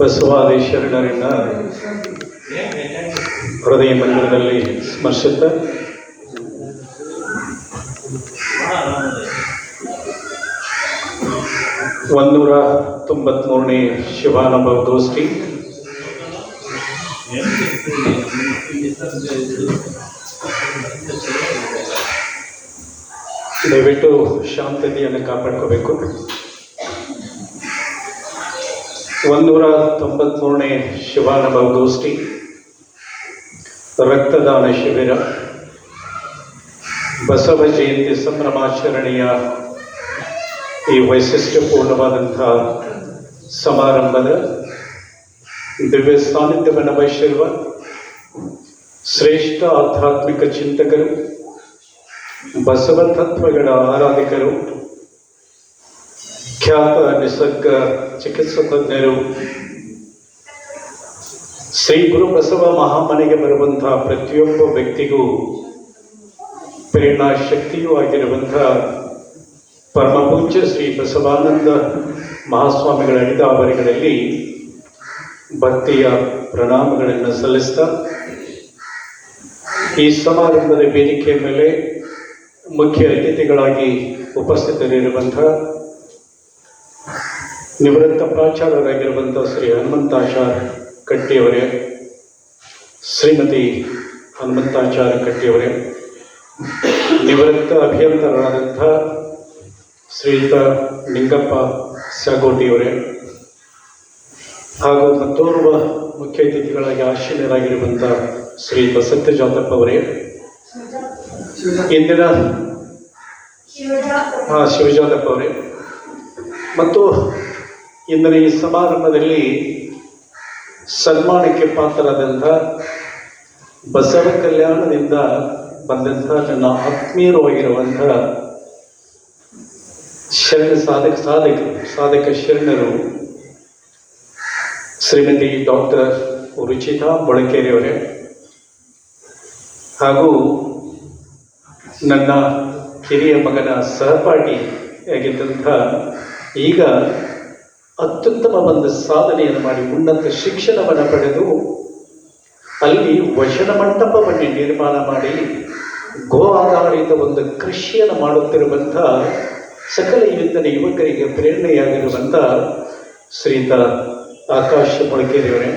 ಬಸವಾದಿ ಶರಣರಿಂದ ಹೃದಯ ಮಂದಿರದಲ್ಲಿ ಸ್ಮರಿಸುತ್ತ ಒಂದೂರ 93ನೇ ಶಿವಾನುಭವ ಗೋಷ್ಠಿ ದಯವಿಟ್ಟು ಶಾಂತತೆಯನ್ನು ಕಾಪಾಡ್ಕೋಬೇಕು. 193ನೇ ಶಿವಾನುಭವ ಗೋಷ್ಠಿ ರಕ್ತದಾನ ಶಿಬಿರ ಬಸವ ಜಯಂತಿ ಸಂಭ್ರಮಾಚರಣೆಯ ಈ ವೈಶಿಷ್ಟ್ಯಪೂರ್ಣವಾದಂಥ ಸಮಾರಂಭದ ದಿವ್ಯ ಸಾನ್ನಿಧ್ಯವನ್ನು ವಹಿಸಿರುವ ಶ್ರೇಷ್ಠ ಆಧ್ಯಾತ್ಮಿಕ ಚಿಂತಕರು, ಬಸವ ತತ್ವಗಳ ಆರಾಧಕರು, ಖ್ಯಾತ ನಿಸರ್ಗ ಚಿಕಿತ್ಸಾ ತಜ್ಞರು, ಶ್ರೀ ಗುರು ಬಸವ ಮಹಾಮನೆಗೆ ಬರುವಂತಹ ಪ್ರತಿಯೊಬ್ಬ ವ್ಯಕ್ತಿಗೂ ಪ್ರೇರಣಾ ಶಕ್ತಿಯೂ ಆಗಿರುವಂಥ ಪರಮಪೂಜ್ಯ ಶ್ರೀ ಬಸವಾನಂದ ಮಹಾಸ್ವಾಮಿಗಳ ಅಡಿದಾವರಿಗಳಲ್ಲಿ ಭಕ್ತಿಯ ಪ್ರಣಾಮಗಳನ್ನು ಸಲ್ಲಿಸ್ತಾ, ಈ ಸಮಾರಂಭದ ವೇದಿಕೆಯ ಮೇಲೆ ಮುಖ್ಯ ಅತಿಥಿಗಳಾಗಿ ಉಪಸ್ಥಿತರಿರುವಂಥ ನಿವೃತ್ತ ಪ್ರಾಚಾರ್ಯರಾಗಿರುವಂಥ ಶ್ರೀ ಹನುಮಂತಾಚಾರ್ಯ ಕಟ್ಟಿಯವರೇ, ಶ್ರೀಮತಿ ಹನುಮಂತಾಚಾರ್ಯ ಕಟ್ಟಿಯವರೇ, ನಿವೃತ್ತ ಅಭಿಯಂತರರಾದಂಥ ಶ್ರೀಯುತ ನಿಂಗಪ್ಪ ಸ್ಯಾಗೋಟಿಯವರೇ, ಹಾಗೂ ಮತ್ತೋರ್ವ ಮುಖ್ಯ ಅತಿಥಿಗಳಾಗಿ ಆಶೀನರಾಗಿರುವಂಥ ಶ್ರೀಯುತ ಸತ್ಯಜಾತಪ್ಪ ಅವರೇ, ಇಂದಿನ ಶಿವಜಾತಪ್ಪ ಅವರೇ, ಮತ್ತು ಇಂದಿನ ಈ ಸಮಾರಂಭದಲ್ಲಿ ಸನ್ಮಾನಕ್ಕೆ ಪಾತ್ರರಾದಂಥ ಬಸವ ಕಲ್ಯಾಣದಿಂದ ಬಂದಂಥ ನನ್ನ ಆತ್ಮೀಯವಾಗಿರುವಂಥ ಶರಣ ಸಾಧಕ ಶರಣರು ಶ್ರೀಮತಿ ಡಾಕ್ಟರ್ ರುಚಿತಾ ಮೊಳಕೇರಿಯವರೇ, ಹಾಗೂ ನನ್ನ ಹಿರಿಯ ಮಗನ ಸಹಪಾಠಿ ಆಗಿದ್ದಂಥ ಈಗ ಅತ್ಯುತ್ತಮ ಒಂದು ಸಾಧನೆಯನ್ನು ಮಾಡಿ ಉನ್ನತ ಶಿಕ್ಷಣವನ್ನು ಪಡೆದು ಅಲ್ಲಿ ವಚನ ಮಂಟಪವನ್ನು ನಿರ್ಮಾಣ ಮಾಡಿ ಗೋ ಆಧಾರಿತ ಒಂದು ಕೃಷಿಯನ್ನು ಮಾಡುತ್ತಿರುವಂಥ ಸಕಲ ಇವತ್ತಿನ ಯುವಕರಿಗೆ ಪ್ರೇರಣೆಯಾಗಿರುವಂಥ ಶ್ರೀಯುತ ಆಕಾಶ್ ಮೊಳಕೇರಿಯವರೇ,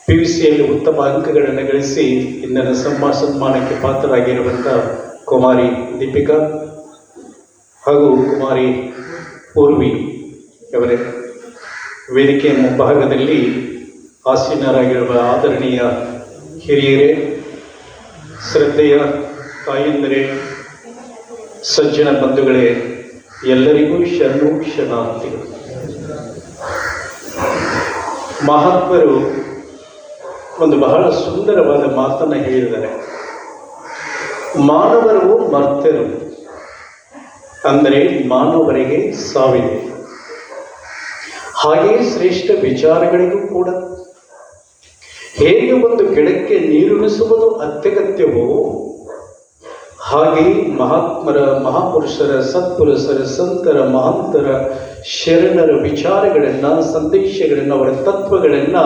PUCಯಲ್ಲಿ ಉತ್ತಮ ಅಂಕಗಳನ್ನು ಗಳಿಸಿ ಇಂದಿನ ಸನ್ಮಾನಕ್ಕೆ ಪಾತ್ರರಾಗಿರುವಂಥ ಕುಮಾರಿ ದೀಪಿಕಾ ಹಾಗೂ ಕುಮಾರಿ ಪೂರ್ವಿ ಅವರೇ, ವೇದಿಕೆಯ ಮುಂಭಾಗದಲ್ಲಿ ಆಸೀನರಾಗಿರುವ ಆದರಣೀಯ ಹಿರಿಯರೇ, ಶ್ರದ್ಧೆಯ ತಾಯಂದಿರೇ, ಸಜ್ಜನ ಬಂಧುಗಳೇ, ಎಲ್ಲರಿಗೂ ಶರಣು ಶರಣಾರ್ಥಿಗಳು. ಮಹಾತ್ಮರು ಒಂದು ಬಹಳ ಸುಂದರವಾದ ಮಾತನ್ನು ಹೇಳಿದ್ದಾರೆ. ಮಾನವರು ಮರ್ತ್ಯರು, ಅಂದರೆ ಮಾನವರಿಗೆ ಸಾವಿದೆ. ಹಾಗೆಯೇ ಶ್ರೇಷ್ಠ ವಿಚಾರಗಳಿಗೂ ಕೂಡ ಹೇಗೆ ಒಂದು ಗಿಡಕ್ಕೆ ನೀರುಣಿಸುವುದು ಅತ್ಯಗತ್ಯವೋ ಹಾಗೆ ಮಹಾತ್ಮರ, ಮಹಾಪುರುಷರ, ಸತ್ಪುರುಷರ, ಸಂತರ, ಮಹಾಂತರ, ಶರಣರ ವಿಚಾರಗಳನ್ನು, ಸಂದೇಶಗಳನ್ನು, ಅವರ ತತ್ವಗಳನ್ನು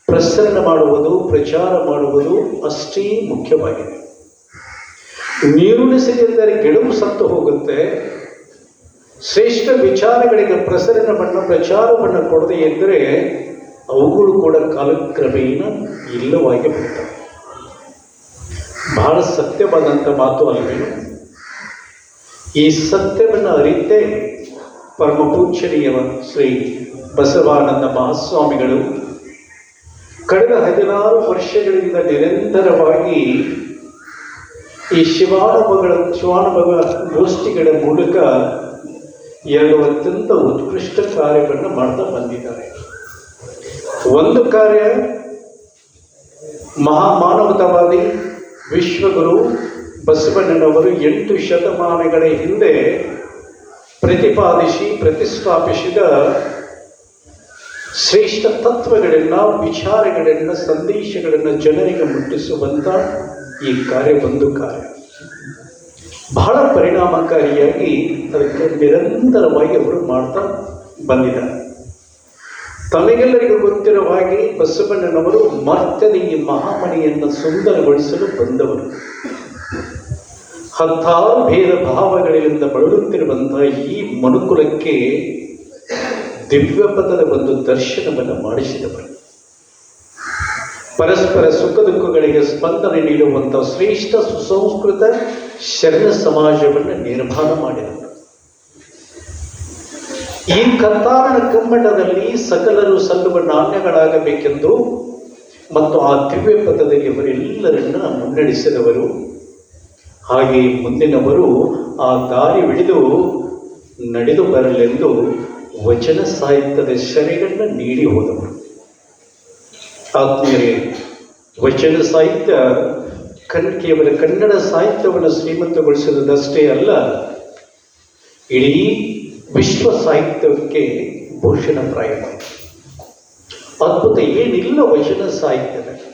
ಪ್ರಸರಣ ಮಾಡುವುದು, ಪ್ರಚಾರ ಮಾಡುವುದು ಅಷ್ಟೇ ಮುಖ್ಯವಾಗಿದೆ. ನೀರುಣಿಸದಿದ್ದರೆ ಗಿಡವು ಸತ್ತು ಹೋಗುತ್ತೆ. ಶ್ರೇಷ್ಠ ವಿಚಾರಗಳಿಗೆ ಪ್ರಚಾರವನ್ನು ಕೊಡದೇ ಇದ್ದರೆ ಅವುಗಳು ಕೂಡ ಕಾಲಕ್ರಮೇಣ ಇಲ್ಲವಾಗಿ ಬಿಡ್ತವೆ. ಬಹಳ ಸತ್ಯವಾದಂಥ ಮಾತು ಅಲ್ವೇನು? ಈ ಸತ್ಯವನ್ನು ಅರಿತೇ ಪರಮಪೂಜ್ಯನೀಯ ಶ್ರೀ ಬಸವಾನಂದ ಮಹಾಸ್ವಾಮಿಗಳು ಕಳೆದ 16 ವರ್ಷಗಳಿಂದ ನಿರಂತರವಾಗಿ ಈ ಶಿವಾನುಭವ ಗೋಷ್ಠಿಗಳ ಮೂಲಕ 2 ಅತ್ಯಂತ ಉತ್ಕೃಷ್ಟ ಕಾರ್ಯವನ್ನು ಮಾಡ್ತಾ ಬಂದಿದ್ದಾರೆ. ಒಂದು ಕಾರ್ಯ ಮಹಾಮಾನವತಾವಾದಿ ವಿಶ್ವಗುರು ಬಸವಣ್ಣನವರು 8 ಶತಮಾನಗಳ ಹಿಂದೆ ಪ್ರತಿಷ್ಠಾಪಿಸಿದ ಶ್ರೇಷ್ಠ ತತ್ವಗಳನ್ನು, ವಿಚಾರಗಳನ್ನು, ಸಂದೇಶಗಳನ್ನು ಜನರಿಗೆ ಮುಟ್ಟಿಸುವಂಥ ಈ ಕಾರ್ಯ ಒಂದು ಕಾರ್ಯ. ಬಹಳ ಪರಿಣಾಮಕಾರಿಯಾಗಿ ಅದಕ್ಕೆ ನಿರಂತರವಾಗಿ ಅವರು ಮಾಡ್ತಾ ಬಂದಿದ್ದಾರೆ. ತಮಗೆಲ್ಲರಿಗೂ ಗೊತ್ತಿರುವ ಹಾಗೆ ಬಸವಣ್ಣನವರು ಮರ್ತ್ಯದ ಈ ಮಹಾಮಣಿಯನ್ನು ಸುಂದರಗೊಳಿಸಲು ಬಂದವರು. ಹತ್ತಾರು ಭೇದ ಭಾವಗಳಿಂದ ಬಳಲುತ್ತಿರುವಂತಹ ಈ ಮನುಕುಲಕ್ಕೆ ದಿವ್ಯ ಪದದ ಒಂದು ದರ್ಶನವನ್ನು ಮಾಡಿಸಿದವರು. ಪರಸ್ಪರ ಸುಖ ದುಃಖಗಳಿಗೆ ಸ್ಪಂದನೆ ನೀಡುವಂತಹ ಶ್ರೇಷ್ಠ ಸುಸಂಸ್ಕೃತ ಶರಣ ಸಮಾಜವನ್ನು ನಿರ್ಮಾಣ ಮಾಡಿದರು. ಈ ಕತ್ತಾರಣ ಕಮ್ಮಟದಲ್ಲಿ ಸಕಲರು ಸಲ್ಲುವ ನಾಣ್ಯಗಳಾಗಬೇಕೆಂದು ಮತ್ತು ಆ ದಿವ್ಯ ಪದದಲ್ಲಿ ಅವರೆಲ್ಲರನ್ನ ಮುನ್ನಡೆಸಿದವರು. ಹಾಗೆ ಮುಂದಿನವರು ಆ ದಾರಿ ಹಿಡಿದು ನಡೆದು ಬರಲೆಂದು ವಚನ ಸಾಹಿತ್ಯದ ಶರಣೆಗಳನ್ನು ನೀಡಿ ಹೋದವರು. ಆತ್ಮೀಯರೇ, ವಚನ ಸಾಹಿತ್ಯ ಕೇವಲ ಕನ್ನಡ ಸಾಹಿತ್ಯವನ್ನು ಶ್ರೀಮಂತಗೊಳಿಸುವುದಷ್ಟೇ ಅಲ್ಲ, ಇಡೀ ವಿಶ್ವ ಸಾಹಿತ್ಯಕ್ಕೆ ಭೂಷಣಪ್ರಾಯವಾಯಿತು. ಅದ್ಭುತ ಏನಿಲ್ಲ ವಚನ ಸಾಹಿತ್ಯದಲ್ಲಿ.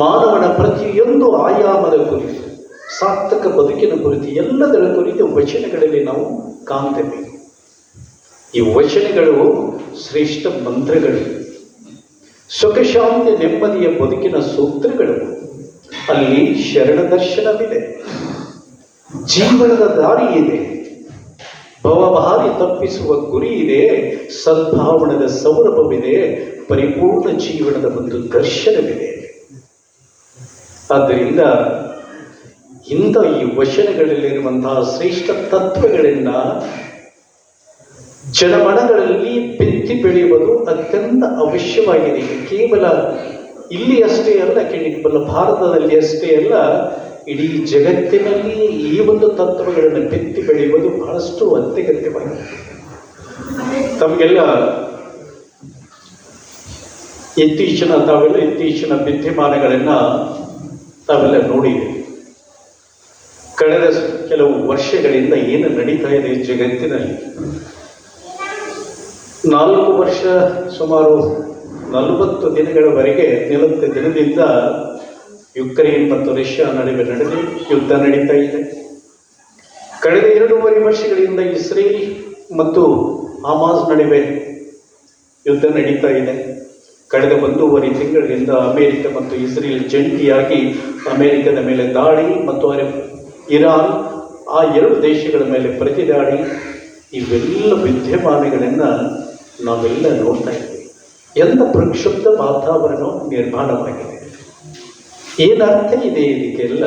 ಮಾನವನ ಪ್ರತಿಯೊಂದು ಆಯಾಮದ ಕುರಿತು, ಸಾರ್ಥಕ ಬದುಕಿನ ಕುರಿತು, ಎಲ್ಲದರ ಕುರಿತು ವಚನಗಳಲ್ಲಿ ನಾವು ಕಾಣ್ತೇವೆ. ಈ ವಚನಗಳು ಶ್ರೇಷ್ಠ ಮಂತ್ರಗಳು, ಸುಖ ಶಾಂತಿ ನೆಮ್ಮದಿಯ ಬದುಕಿನ ಸೂತ್ರಗಳು. ಅಲ್ಲಿ ಶರಣ ದರ್ಶನವಿದೆ, ಜೀವನದ ದಾರಿ ಇದೆ, ಭವಭಾರಿ ತಪ್ಪಿಸುವ ಗುರಿ ಇದೆ, ಸದ್ಭಾವನದ ಸೌರಭವಿದೆ, ಪರಿಪೂರ್ಣ ಜೀವನದ ಒಂದು ದರ್ಶನವಿದೆ. ಆದ್ದರಿಂದ ಇಂಥ ಈ ವಚನಗಳಲ್ಲಿರುವಂತಹ ಶ್ರೇಷ್ಠ ತತ್ವಗಳನ್ನ ಜನಮನಗಳಲ್ಲಿ ಬಿತ್ತಿ ಬೆಳೆಯುವುದು ಅತ್ಯಂತ ಅವಶ್ಯವಾಗಿದೆ. ಕೇವಲ ಇಲ್ಲಿ ಅಷ್ಟೇ ಅಲ್ಲ, ಕೇವಲ ಭಾರತದಲ್ಲಿ ಅಷ್ಟೇ ಅಲ್ಲ, ಇಡೀ ಜಗತ್ತಿನಲ್ಲಿ ಈ ಒಂದು ತತ್ವಗಳನ್ನು ಬಿತ್ತಿ ಬೆಳೆಯುವುದು ಬಹಳಷ್ಟು ಅತ್ಯಗತ್ಯವಾಗಿದೆ. ತಮಗೆಲ್ಲ ಇತ್ತೀಚಿನ ವಿದ್ಯಮಾನಗಳನ್ನ ತಾವೆಲ್ಲ ನೋಡಿದೆ. ಕಳೆದ ಕೆಲವು ವರ್ಷಗಳಿಂದ ಏನು ನಡೀತಾ ಇದೆ ಜಗತ್ತಿನಲ್ಲಿ. 4 ವರ್ಷ, ಸುಮಾರು 40 ದಿನಗಳವರೆಗೆ 40 ದಿನದಿಂದ ಯುಕ್ರೇನ್ ಮತ್ತು ರಷ್ಯಾ ನಡುವೆ ಯುದ್ಧ ನಡೀತಾ ಇದೆ. ಕಳೆದ 2.5 ವರ್ಷಗಳಿಂದ ಇಸ್ರೇಲ್ ಮತ್ತು ಹಮಾಸ್ ನಡುವೆ ಯುದ್ಧ ನಡೀತಾ ಇದೆ. ಕಳೆದ 1.5 ತಿಂಗಳಿಂದ ಅಮೆರಿಕ ಮತ್ತು ಇಸ್ರೇಲ್ ಜಂಟಿಯಾಗಿ ಅಮೆರಿಕದ ಮೇಲೆ ದಾಳಿ ಮತ್ತು ಇರಾನ್, ಆ 2 ದೇಶಗಳ ಮೇಲೆ ಪ್ರತಿದಾಳಿ, ಇವೆಲ್ಲ ವಿದ್ಯಮಾನಗಳನ್ನು ನಾವೆಲ್ಲ ನೋಡ್ತಾ ಇದ್ದೀವಿ. ಎಂಥ ಪ್ರಕ್ಷುಬ್ಧ ವಾತಾವರಣ ನಿರ್ಮಾಣವಾಗಿದೆ. ಏನರ್ಥ ಇದೆ ಇದಕ್ಕೆಲ್ಲ?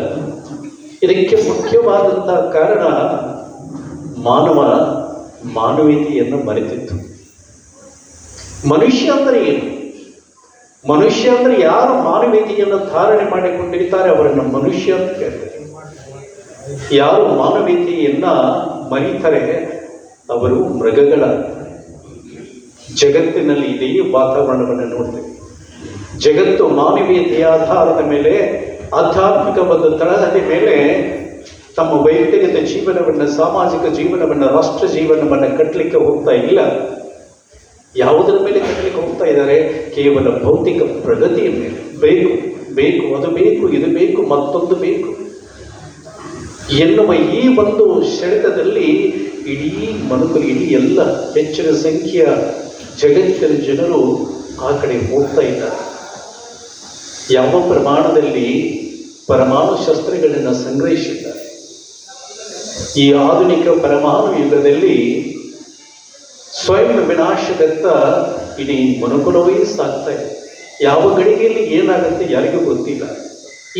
ಇದಕ್ಕೆ ಮುಖ್ಯವಾದಂತಹ ಕಾರಣ ಮಾನವೀಯತೆಯನ್ನು ಮರೆತಿತ್ತು. ಮನುಷ್ಯ ಅಂದರೆ ಏನು? ಮನುಷ್ಯ ಅಂದರೆ ಯಾರು ಮಾನವೀಯತೆಯನ್ನು ಧಾರಣೆ ಮಾಡಿಕೊಂಡಿರ್ತಾರೆ ಅವರನ್ನು ಮನುಷ್ಯ ಅಂತ ಹೇಳ್ತಾರೆ. ಯಾರು ಮಾನವೀಯತೆಯನ್ನ ಮರೀತಾರೆ ಅವರು ಮೃಗಗಳ. ಜಗತ್ತಿನಲ್ಲಿ ಇದೇ ವಾತಾವರಣವನ್ನು ನೋಡ್ತೇವೆ. ಜಗತ್ತು ಮಾನವೀಯತೆಯ ಆಧಾರದ ಮೇಲೆ, ಆಧ್ಯಾತ್ಮಿಕ ಒಂದು ತಳಹದಿ ಮೇಲೆ ತಮ್ಮ ವೈಯಕ್ತಿಕ ಜೀವನವನ್ನು, ಸಾಮಾಜಿಕ ಜೀವನವನ್ನು, ರಾಷ್ಟ್ರ ಜೀವನವನ್ನು ಕಟ್ಟಲಿಕ್ಕೆ ಹೋಗ್ತಾ ಇಲ್ಲ. ಯಾವುದರ ಮೇಲೆ ಕಟ್ಟಲಿಕ್ಕೆ ಹೋಗ್ತಾ ಇದ್ದಾರೆ? ಕೇವಲ ಭೌತಿಕ ಪ್ರಗತಿಯ ಮೇಲೆ. ಬೇಕು, ಅದು ಬೇಕು, ಇದು ಬೇಕು, ಮತ್ತೊಂದು ಬೇಕು ಎನ್ನುವ ಈ ಒಂದು ಸೆಳೆತದಲ್ಲಿ ಇಡೀ ಎಲ್ಲ ಹೆಚ್ಚಿನ ಸಂಖ್ಯೆಯ ಜಗತ್ತಿನ ಜನರು ಆ ಕಡೆ ಹೋಗ್ತಾ ಇದ್ದಾರೆ. ಯಾವ ಪ್ರಮಾಣದಲ್ಲಿ ಪರಮಾಣು ಶಸ್ತ್ರಗಳನ್ನು ಸಂಗ್ರಹಿಸಿದ್ದಾರೆ. ಈ ಆಧುನಿಕ ಪರಮಾಣು ಯುಗದಲ್ಲಿ ಸ್ವಯಂ ವಿನಾಶದತ್ತ ಇಡೀ ಮನುಕುಲವೇ ಸಾಗ್ತಾ ಇದೆ. ಯಾವ ಗಳಿಗೆಯಲ್ಲಿ ಏನಾಗುತ್ತೆ ಯಾರಿಗೂ ಗೊತ್ತಿಲ್ಲ.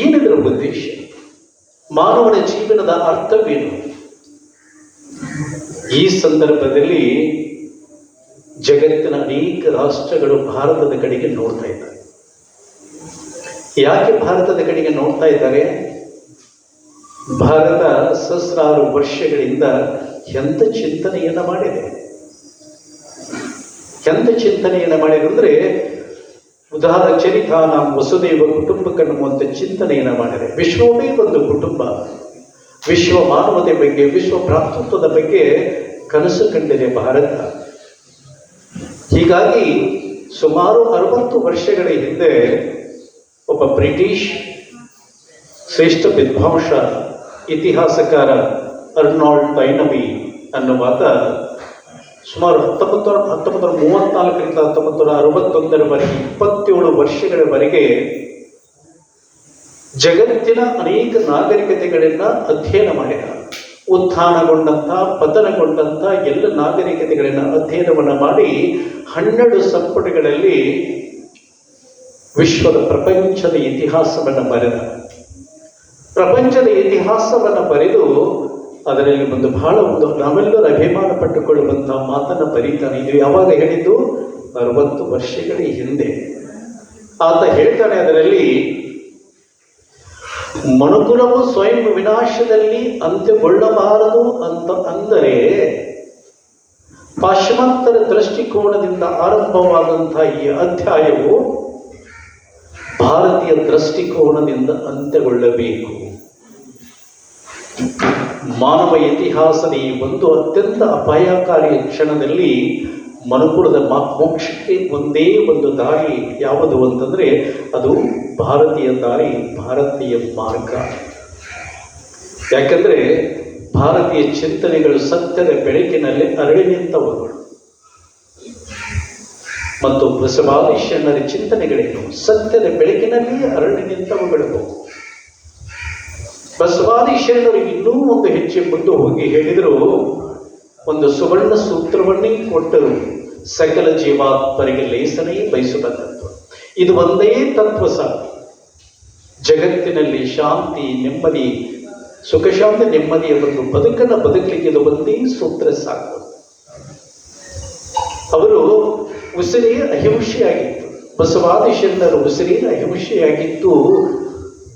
ಏನಿದರ ಉದ್ದೇಶ? ಮಾನವನ ಜೀವನದ ಅರ್ಥವೇನು? ಈ ಸಂದರ್ಭದಲ್ಲಿ ಜಗತ್ತಿನ ಅನೇಕ ರಾಷ್ಟ್ರಗಳು ಭಾರತದ ಕಡೆಗೆ ನೋಡ್ತಾ ಇದ್ದಾರೆ. ಯಾಕೆ ಭಾರತದ ಕಡೆಗೆ ನೋಡ್ತಾ ಇದ್ದಾರೆ? ಭಾರತ ಸಹಸ್ರಾರು ವರ್ಷಗಳಿಂದ ಎಂಥ ಚಿಂತನೆಯನ್ನು ಮಾಡಿದೆ. ಅಂದ್ರೆ ಉದಾಹರಣ ಚರಿತಾನ ವಸುದೈವ ಕುಟುಂಬಕ್ಕನ್ನುವಂಥ ಚಿಂತನೆಯನ್ನು ಮಾಡಿದೆ. ವಿಶ್ವವೇ ಒಂದು ಕುಟುಂಬ. ವಿಶ್ವ ಮಾನವತೆ ಬಗ್ಗೆ, ವಿಶ್ವ ಭ್ರಾತೃತ್ವದ ಬಗ್ಗೆ ಕನಸು ಕಂಡಿದೆ ಭಾರತ. ಹೀಗಾಗಿ ಸುಮಾರು 60 ವರ್ಷಗಳ ಹಿಂದೆ ಒಬ್ಬ ಬ್ರಿಟಿಷ್ ಶ್ರೇಷ್ಠ ವಿದ್ವಾಂಸ ಇತಿಹಾಸಕಾರ ಅರ್ನಾಲ್ಡ್ ಟೈನಬಿ ಅನ್ನುವಾತ ಸುಮಾರು 1934ರಿಂದ 1961ರವರೆಗೆ 27 ವರ್ಷಗಳವರೆಗೆ ಜಗತ್ತಿನ ಅನೇಕ ನಾಗರಿಕತೆಗಳನ್ನ ಅಧ್ಯಯನ ಮಾಡಿದ. ಉತ್ಥಾನಗೊಂಡಂಥ ಪತನಗೊಂಡಂಥ ಎಲ್ಲ ನಾಗರಿಕತೆಗಳನ್ನ ಅಧ್ಯಯನವನ್ನು ಮಾಡಿ 12 ಸಂಪುಟಗಳಲ್ಲಿ ವಿಶ್ವದ ಪ್ರಪಂಚದ ಇತಿಹಾಸವನ್ನು ಬರೆದ. ಪ್ರಪಂಚದ ಇತಿಹಾಸವನ್ನು ಬರೆದು ಅದರಲ್ಲಿ ಬಹಳ ನಾವೆಲ್ಲರೂ ಅಭಿಮಾನ ಪಟ್ಟುಕೊಳ್ಳುವಂತಹ ಮಾತನ್ನು ಬರೀತಾನೆ. ಇದು ಯಾವಾಗ ಹೇಳಿದ್ದು? 60 ವರ್ಷಗಳ ಹಿಂದೆ. ಆತ ಹೇಳ್ತಾನೆ ಅದರಲ್ಲಿ, ಮನುಕುಲವು ಸ್ವಯಂ ವಿನಾಶದಲ್ಲಿ ಅಂತ್ಯಗೊಳ್ಳಬಾರದು ಅಂತ ಅಂದರೆ ಪಾಶ್ಚಿಮಾತ್ಯರ ದೃಷ್ಟಿಕೋನದಿಂದ ಆರಂಭವಾದಂತಹ ಈ ಅಧ್ಯಾಯವು ಭಾರತೀಯ ದೃಷ್ಟಿಕೋನದಿಂದ ಅಂತ್ಯಗೊಳ್ಳಬೇಕು. ಮಾನವ ಇತಿಹಾಸದ ಈ ಒಂದು ಅತ್ಯಂತ ಅಪಾಯಕಾರಿ ಕ್ಷಣದಲ್ಲಿ ಮನುಕುಲದ ಮೋಕ್ಷಕ್ಕೆ ಒಂದೇ ಒಂದು ದಾರಿ ಯಾವುದು ಅಂತಂದ್ರೆ ಅದು ಭಾರತೀಯ ದಾರಿ, ಭಾರತೀಯ ಮಾರ್ಗ. ಯಾಕಂದ್ರೆ ಭಾರತೀಯ ಚಿಂತನೆಗಳು ಸತ್ಯದ ಬೆಳಕಿನಲ್ಲಿ ಅರಳಿ ನಿಂತವುಗಳು ಮತ್ತು ಬಸವಾದಿ ಶರಣರ ಚಿಂತನೆಗಳೇನು ಸತ್ಯದ ಬೆಳಕಿನಲ್ಲಿ ಅರಳಿ ನಿಂತವುಗಳು. ಬಸವಾದಿ ಶರಣರು ಇನ್ನೂ ಒಂದು ಹೆಜ್ಜೆ ಮುಂದೆ ಹೋಗಿ ಹೇಳಿದರು, ಒಂದು ಸುವರ್ಣ ಸೂತ್ರವನ್ನೇ ಕೊಟ್ಟರು, ಸಕಲ ಜೀವಾತ್ಮರಿಗೆ ಲೇಸನೇ ಬಯಸುವಂಥದ್ದು. ಇದು ಒಂದೇ ತತ್ವ ಸಾಕು. ಜಗತ್ತಿನಲ್ಲಿ ಶಾಂತಿ, ನೆಮ್ಮದಿ, ಸುಖ ಶಾಂತಿ ನೆಮ್ಮದಿಯ ಒಂದು ಬದುಕನ್ನು ಬದುಕಲಿಕ್ಕೆ ಇದು ಒಂದೇ ಸೂತ್ರ ಸಾಕು. ಅವರು ಉಸಿರೇ ಅಹಿಂಸೆಯಾಗಿತ್ತು. ಬಸವಾದಿ ಶರಣರ ಉಸಿರೇ ಅಹಿಂಸೆಯಾಗಿತ್ತು.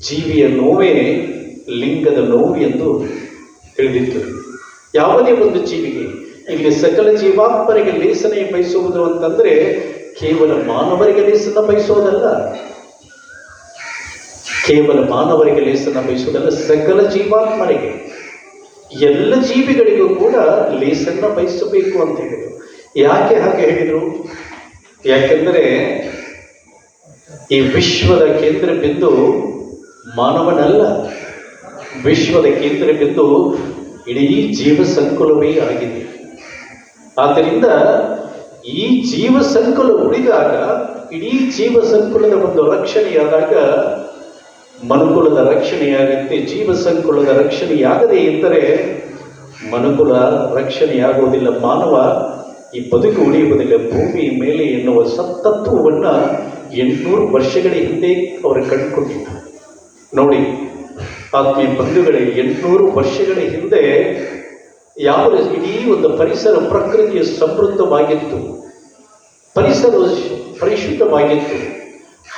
ಜೀವಿಯ ನೋವೇ ಲಿಂಗದ ನೋವು ಎಂದು ತಿಳಿದಿತ್ತು. ಯಾವುದೇ ಒಂದು ಜೀವಿಗೆ ಇಲ್ಲಿ ಸಕಲ ಜೀವಾತ್ಮರಿಗೆ ಲೇಸನೆ ಬಯಸುವುದು ಅಂತಂದ್ರೆ ಕೇವಲ ಮಾನವರಿಗೆ ಲೇಸನ ಬಯಸೋದಲ್ಲ, ಕೇವಲ ಮಾನವರಿಗೆ ಲೇಸನ ಬಯಸುವುದಲ್ಲ, ಸಕಲ ಜೀವಾತ್ಮರಿಗೆ, ಎಲ್ಲ ಜೀವಿಗಳಿಗೂ ಕೂಡ ಲೇಸನ್ನ ಬಯಸಬೇಕು ಅಂತ ಹೇಳಿದರು. ಯಾಕೆ ಹಾಗೆ ಹೇಳಿದರು? ಯಾಕೆಂದರೆ ಈ ವಿಶ್ವದ ಕೇಂದ್ರ ಬಿಂದು ಮಾನವನಲ್ಲ, ವಿಶ್ವದ ಕೇಂದ್ರ ಬಿಂದು ಇಡೀ ಜೀವ ಸಂಕುಲವೇ ಆಗಿದೆ. ಆದ್ದರಿಂದ ಈ ಜೀವ ಸಂಕುಲ ಉಳಿದಾಗ, ಇಡೀ ಜೀವ ಸಂಕುಲದ ಒಂದು ರಕ್ಷಣೆಯಾದಾಗ ಮನುಕುಲದ ರಕ್ಷಣೆಯಾಗುತ್ತೆ. ಜೀವ ಸಂಕುಲದ ರಕ್ಷಣೆಯಾಗದೇ ಇದ್ದರೆ ಮನುಕುಲ ರಕ್ಷಣೆಯಾಗುವುದಿಲ್ಲ, ಮಾನವ ಈ ಬದುಕು ಉಳಿಯುವುದಿಲ್ಲ ಭೂಮಿ ಮೇಲೆ ಎನ್ನುವ ತತ್ವವನ್ನ 800 ವರ್ಷಗಳ ಹಿಂದೆ ಅವರು ಕಂಡುಕೊಂಡಿದ್ದಾರೆ. ನೋಡಿ ಆತ್ಮೀಯ ಬಂಧುಗಳೇ, 800 ವರ್ಷಗಳ ಹಿಂದೆ ಯಾವ ಇಡೀ ಒಂದು ಪರಿಸರ ಪ್ರಕೃತಿಯ ಸಮೃದ್ಧವಾಗಿತ್ತು, ಪರಿಸರ ಪರಿಶುದ್ಧವಾಗಿತ್ತು.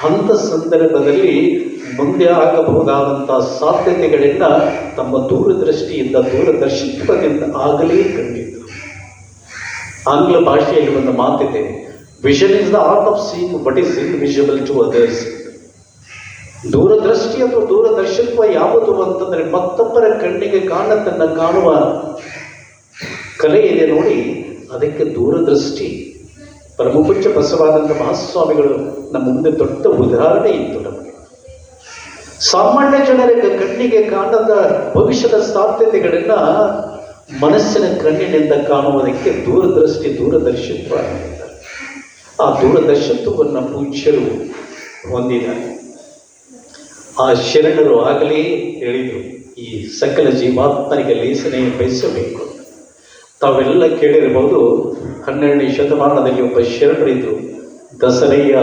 ಅಂಥ ಸಂದರ್ಭದಲ್ಲಿ ಮುಂದೆ ಆಗಬಹುದಾದಂತಹ ಸಾಧ್ಯತೆಗಳನ್ನ ತಮ್ಮ ದೂರದೃಷ್ಟಿಯಿಂದ, ದೂರದರ್ಶಿತ್ವದಿಂದ ಆಗಲೇ ಕಂಡಿದ್ದರು. ಆಂಗ್ಲ ಭಾಷೆಯಲ್ಲಿ ಒಂದು ಮಾತಿದೆ, vision is the art of seeing what is invisible to others. ದೂರದೃಷ್ಟಿ ಅಥವಾ ದೂರದರ್ಶಿತ್ವ ಯಾವುದು ಅಂತಂದ್ರೆ ಮತ್ತೊಬ್ಬರ ಕಣ್ಣಿಗೆ ಕಾಣತನ್ನ ಕಾಣುವ ಕಲೆ ಇದೆ ನೋಡಿ, ಅದಕ್ಕೆ ದೂರದೃಷ್ಟಿ. ಪರಮಪೂಜ್ಯ ಬಸವಾನಂದ ಮಹಾಸ್ವಾಮಿಗಳು ನಮ್ಮ ಮುಂದೆ ದೊಡ್ಡ ಉದಾಹರಣೆ ಇತ್ತು ನಮಗೆ. ಸಾಮಾನ್ಯ ಜನರ ಕಣ್ಣಿಗೆ ಕಾಣದ ಭವಿಷ್ಯದ ಸಾಧ್ಯತೆಗಳನ್ನ ಮನಸ್ಸಿನ ಕಣ್ಣಿನಿಂದ ಕಾಣುವುದಕ್ಕೆ ದೂರದೃಷ್ಟಿ, ದೂರದರ್ಶಿತ್ವ. ಆ ದೂರದರ್ಶಿತ್ವವನ್ನು ಪೂಜ್ಯರು ಹೊಂದಿದ್ದಾರೆ. ಆ ಶರಣರು ಆಗಲೇ ಹೇಳಿದರು, ಈ ಸಕಲ ಜೀವಾತ್ಮರಿಗೆ ಲೇಸನೆ ಬಯಸಬೇಕು. ತಾವೆಲ್ಲ ಕೇಳಿರಬಹುದು, 12ನೇ ಶತಮಾನದಲ್ಲಿ ಒಬ್ಬ ಶರಣರಿದ್ರು, ದಸರೆಯ.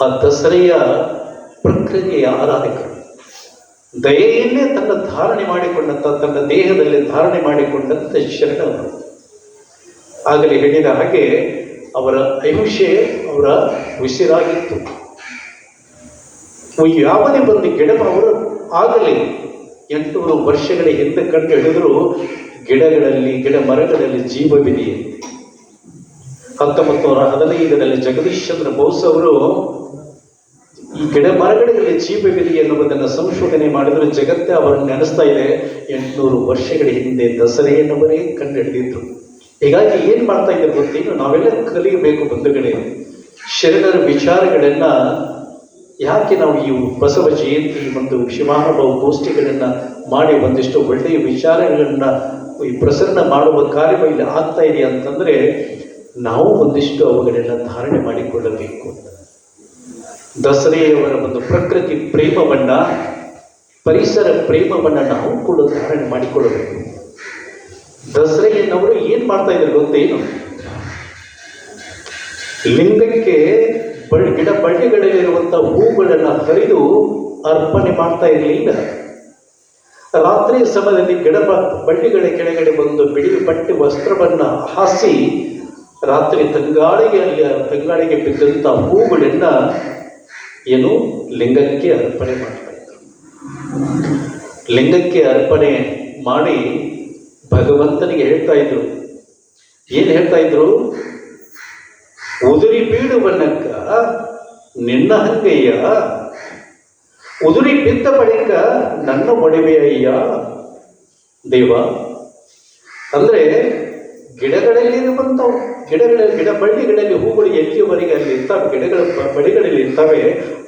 ಆ ದಸರೆಯ ಪ್ರಕೃತಿಯ ಆರಾಧಕರು. ದಯೆಯನ್ನೇ ತನ್ನ ಧಾರಣೆ ಮಾಡಿಕೊಂಡಂತ, ತನ್ನ ದೇಹದಲ್ಲಿ ಧಾರಣೆ ಮಾಡಿಕೊಂಡಂತ ಶರಣರು. ಆಗಲೇ ಹೇಳಿದ ಹಾಗೆ ಅವರ ಅಹಿಂಸೆ ಅವರ ಉಸಿರಾಗಿತ್ತು. ಯಾವುದೇ ಒಂದು ಗಿಡ ಅವರು ಆಗಲೇ 800 ವರ್ಷಗಳ ಹಿಂದೆ ಕಂಡು ಹಿಡಿದ್ರು ಗಿಡಗಳಲ್ಲಿ, ಗಿಡ ಮರಗಳಲ್ಲಿ ಜೀವವಿದೆ. 1915ರಲ್ಲಿ ಜಗದೀಶ್ ಚಂದ್ರ ಬೋಸ್ ಅವರು ಈ ಗಿಡ ಮರಗಳಲ್ಲಿ ಜೀವವಿದೆ ಎನ್ನುವುದನ್ನು ಸಂಶೋಧನೆ ಮಾಡಿದ್ರು. ಜಗತ್ತೇ ಅವರನ್ನು ನೆನೆಸ್ತಾ ಇದೆ, 800 ವರ್ಷಗಳ ಹಿಂದೆ ದಸರೆಯನ್ನವರೇ ಕಂಡು ಹಿಡಿದಿದ್ರು. ಹೀಗಾಗಿ ಏನ್ ಮಾಡ್ತಾ ಇದ್ದಾರೆ ಗೊತ್ತೇನು? ನಾವೆಲ್ಲ ಕಲಿಯಬೇಕು ಬಂಧುಗಳೇ. ಶರಣರ ವಿಚಾರಗಳನ್ನ ಯಾಕೆ ನಾವು ಈ ಬಸವ ಜಯಂತಿ ಒಂದು ಶಿವಾನುಭವ ಗೋಷ್ಠಿಗಳನ್ನು ಮಾಡಿ ಒಂದಿಷ್ಟು ಒಳ್ಳೆಯ ವಿಚಾರಗಳನ್ನು ಈ ಪ್ರಸರಣ ಮಾಡುವ ಕಾರ್ಯ ಇಲ್ಲಿ ಆಗ್ತಾ ಇದೆ ಅಂತಂದರೆ ನಾವು ಒಂದಿಷ್ಟು ಅವುಗಳನ್ನ ಧಾರಣೆ ಮಾಡಿಕೊಳ್ಳಬೇಕು. ದಸರೆಯವರ ಒಂದು ಪ್ರಕೃತಿ ಪ್ರೇಮವನ್ನ, ಪರಿಸರ ಪ್ರೇಮವನ್ನ ನಾವು ಕೂಡ ಧಾರಣೆ ಮಾಡಿಕೊಳ್ಳಬೇಕು. ದಸರೆಯನ್ನವರು ಏನ್ ಮಾಡ್ತಾ ಇದ್ದಾರೆ ಗೊತ್ತೇನು? ಲಿಂಗಕ್ಕೆ ಗಿಡ ಬಳ್ಳಿಗಳಲ್ಲಿರುವಂತಹ ಹೂಗಳನ್ನ ಹರಿದು ಅರ್ಪಣೆ ಮಾಡ್ತಾ ಇರಲಿಲ್ಲ. ರಾತ್ರಿ ಸಮಯದಲ್ಲಿ ಬಳ್ಳಿಗಳ ಕೆಳಗಡೆ ಒಂದು ಬಿಳಿ ಬಟ್ಟೆ ವಸ್ತ್ರವನ್ನ ಹಾಸಿ ರಾತ್ರಿ ತಂಗಾಳಿಗೆ ಬಿದ್ದಂತ ಹೂಗಳನ್ನ ಏನು ಲಿಂಗಕ್ಕೆ ಅರ್ಪಣೆ ಮಾಡ್ತಾ ಇದ್ರು. ಲಿಂಗಕ್ಕೆ ಅರ್ಪಣೆ ಮಾಡಿ ಭಗವಂತನಿಗೆ ಹೇಳ್ತಾ ಇದ್ರು. ಏನ್ ಹೇಳ್ತಾ ಇದ್ರು? ಉದುರಿ ಬೀಳುವನ್ನಕ್ಕ ನಿನ್ನ ಹಂಗಯ್ಯ, ಉದುರಿ ಬಿದ್ದ ಬಳಿಕ ನನ್ನ ಒಡವೆಯಯ್ಯ ದೇವ. ಅಂದ್ರೆ ಗಿಡಗಳಲ್ಲಿರುವಂಥವು ಗಿಡ ಬಳ್ಳಿಗಳಲ್ಲಿ ಹೂಗಳು ಎಲ್ಲಿಯವರೆಗೆ ಅಲ್ಲಿ ಇರ್ತವೆ, ಗಿಡಗಳ ಬಳಿಗಳಲ್ಲಿ ಇರ್ತವೆ,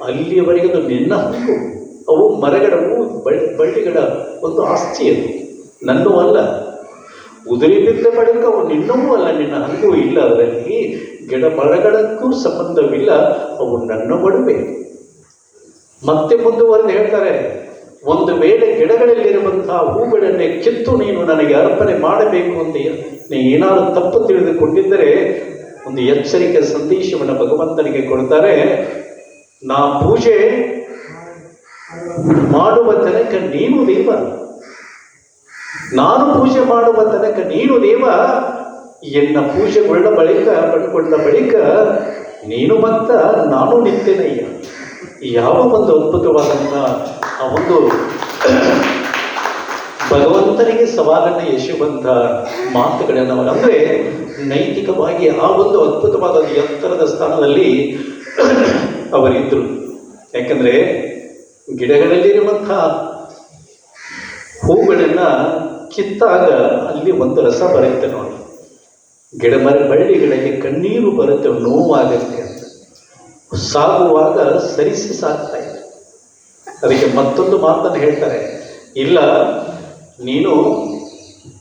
ಅಲ್ಲಿಯವರೆಗೆ ಅದು ನಿನ್ನ ಹಕ್ಕು. ಅವು ಮರಗಳ ಬಳ್ಳಿಗಳ ಒಂದು ಆಸ್ತಿ, ಅದು ನನ್ನೂ ಅಲ್ಲ. ಉದುರಿ ಬಿದ್ದ ಬಳಿಕ ಅವು ನಿನ್ನವೂ ಅಲ್ಲ, ನಿನ್ನ ಹಂಗೂ ಇಲ್ಲ. ಅದರಲ್ಲಿ ಗಿಡ ಮರಗಳಕ್ಕೂ ಸಂಬಂಧವಿಲ್ಲ, ಅವು ನನ್ನ ಒಡವೆ. ಮತ್ತೆ ಮುಂದುವರೆದು ಹೇಳ್ತಾರೆ, ಒಂದು ವೇಳೆ ಗಿಡಗಳಲ್ಲಿರುವಂತಹ ಹೂಗಳನ್ನೇ ಕಿತ್ತು ನೀನು ನನಗೆ ಅರ್ಪಣೆ ಮಾಡಬೇಕು ಅಂತ ನೀ ಏನಾದರೂ ತಪ್ಪು ತಿಳಿದುಕೊಂಡಿದ್ದರೆ ಒಂದು ಎಚ್ಚರಿಕೆ ಸಂದೇಶವನ್ನು ಭಗವಂತನಿಗೆ ಕೊಡ್ತಾರೆ. ನಾ ಪೂಜೆ ಮಾಡುವ ತನಕ ನೀನು ದೇವ, ನಾನು ಪೂಜೆ ಮಾಡುವ ತನಕ ನೀನು ದೇವ. ಎನ್ನ ಪೂಜೆಗೊಳ್ಳ ಪಡ್ಕೊಂಡ ಬಳಿಕ ನೀನು ಮತ್ತ ನಾನು ನಿಂತೆನಯ್ಯ. ಯಾವ ಒಂದು ಅದ್ಭುತವಾದಂಥ ಆ ಒಂದು ಭಗವಂತನಿಗೆ ಸವಾಲನ್ನ ಎಸೆಯುವಂಥ ಮಾತುಗಳನ್ನು ಅಂದರೆ ನೈತಿಕವಾಗಿ ಆ ಒಂದು ಅದ್ಭುತವಾದ ಎತ್ತರದ ಸ್ಥಾನದಲ್ಲಿ ಅವರಿದ್ದರು. ಯಾಕಂದ್ರೆ ಗಿಡಗಳಲ್ಲಿರುವಂಥ ಹೂಗಳನ್ನ ಕಿತ್ತಾಗ ಅಲ್ಲಿ ಒಂದು ರಸ ಬರುತ್ತೆ ನೋಡಿ. ಬಳ್ಳಿಗಳಿಗೆ ಕಣ್ಣೀರು ಬರುತ್ತೆ, ನೋವಾಗುತ್ತೆ ಅಂತ ಸಾಗುವಾಗ ಸರಿಸಿ ಸಾಗ್ತಾ ಇದೆ. ಅದಕ್ಕೆ ಮತ್ತೊಂದು ಮಾತನ್ನು ಹೇಳ್ತಾರೆ, ಇಲ್ಲ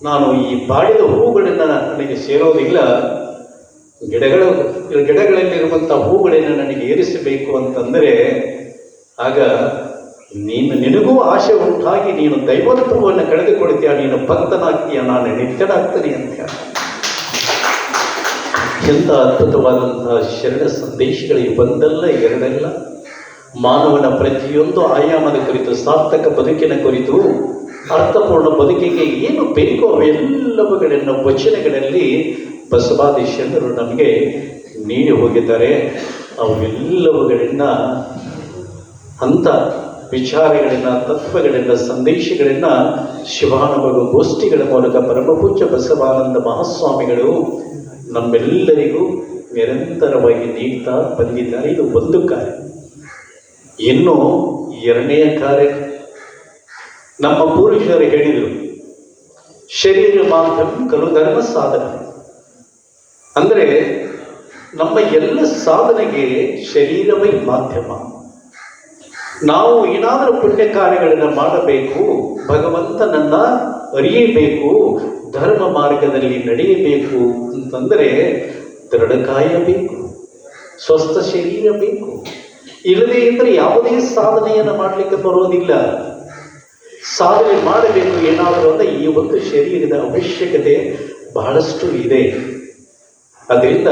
ನಾನು ಈ ಬಾಡಿದ ಹೂಗಳನ್ನ ನನಗೆ ಸೇರೋದಿಲ್ಲ, ಗಿಡಗಳಲ್ಲಿರುವಂಥ ಹೂಗಳನ್ನ ನನಗೆ ಏರಿಸಬೇಕು ಅಂತಂದರೆ ಆಗ ನಿನಗೂ ಆಶೆ ಉಂಟಾಗಿ ನೀನು ದೈವತ್ವವನ್ನು ಕಳೆದುಕೊಳ್ತೀಯ, ನೀನು ಭಕ್ತನಾಗ್ತೀಯ, ನಾನು ನಿತ್ಯನಾಗ್ತೀನಿ ಅಂತ ಹೇಳ. ಎಂಥ ಅದ್ಭುತವಾದಂತಹ ಶರಣ ಸಂದೇಶಗಳಿಗೆ ಒಂದಲ್ಲ ಎರಡಲ್ಲ, ಮಾನವನ ಪ್ರತಿಯೊಂದು ಆಯಾಮದ ಕುರಿತು, ಸಾರ್ಥಕ ಬದುಕಿನ ಕುರಿತು, ಅರ್ಥಪೂರ್ಣ ಬದುಕಿಗೆ ಏನು ಬೇಕೋ ಅವೆಲ್ಲವುಗಳನ್ನು ವಚನಗಳಲ್ಲಿ ಬಸವಾದಿ ಶರಣರು ನಮಗೆ ನೀಡಿ ಹೋಗಿದ್ದಾರೆ. ಅವೆಲ್ಲವುಗಳಿಂದ ಅಂಥ ವಿಚಾರಗಳಿಂದ, ತತ್ವಗಳಿಂದ, ಸಂದೇಶಗಳಿಂದ ಶಿವಾನುಭವ ಗೋಷ್ಠಿಗಳ ಮೂಲಕ ಪರಮಪೂಜ್ಯ ಬಸವಾನಂದ ಮಹಾಸ್ವಾಮಿಗಳು ನಮ್ಮೆಲ್ಲರಿಗೂ ನಿರಂತರವಾಗಿ ನೀಡ್ತಾ ಬಂದಿದ್ದಾರೆ. ಇದು ಒಂದು ಕಾರ್ಯ. ಇನ್ನು ಎರಡನೆಯ ಕಾರ್ಯ, ನಮ್ಮ ಪೂರ್ವಜರು ಹೇಳಿದರು, ಶರೀರ ಮಾಧ್ಯಮ ಕಲು ಧರ್ಮ ಸಾಧನ. ಅಂದರೆ ನಮ್ಮ ಎಲ್ಲ ಸಾಧನೆಗೆ ಶರೀರವೇ ಮಾಧ್ಯಮ. ನಾವು ಏನಾದರೂ ಪುಣ್ಯ ಕಾರ್ಯಗಳನ್ನು ಮಾಡಬೇಕು, ಭಗವಂತನನ್ನ ಅರಿಯಬೇಕು, ಧರ್ಮ ಮಾರ್ಗದಲ್ಲಿ ನಡೆಯಬೇಕು ಅಂತಂದರೆ ದೃಢಕಾಯ ಬೇಕು, ಸ್ವಸ್ಥ ಶರೀರ ಬೇಕು. ಇಲ್ಲದೇ ಇದ್ದರೆ ಯಾವುದೇ ಸಾಧನೆಯನ್ನು ಮಾಡಲಿಕ್ಕೆ ಬರೋದಿಲ್ಲ. ಸಾಧನೆ ಮಾಡಬೇಕು ಏನಾದರೂ ಅಂದರೆ ಈ ಒಂದು ಶರೀರದ ಅವಶ್ಯಕತೆ ಬಹಳಷ್ಟು ಇದೆ. ಅದರಿಂದ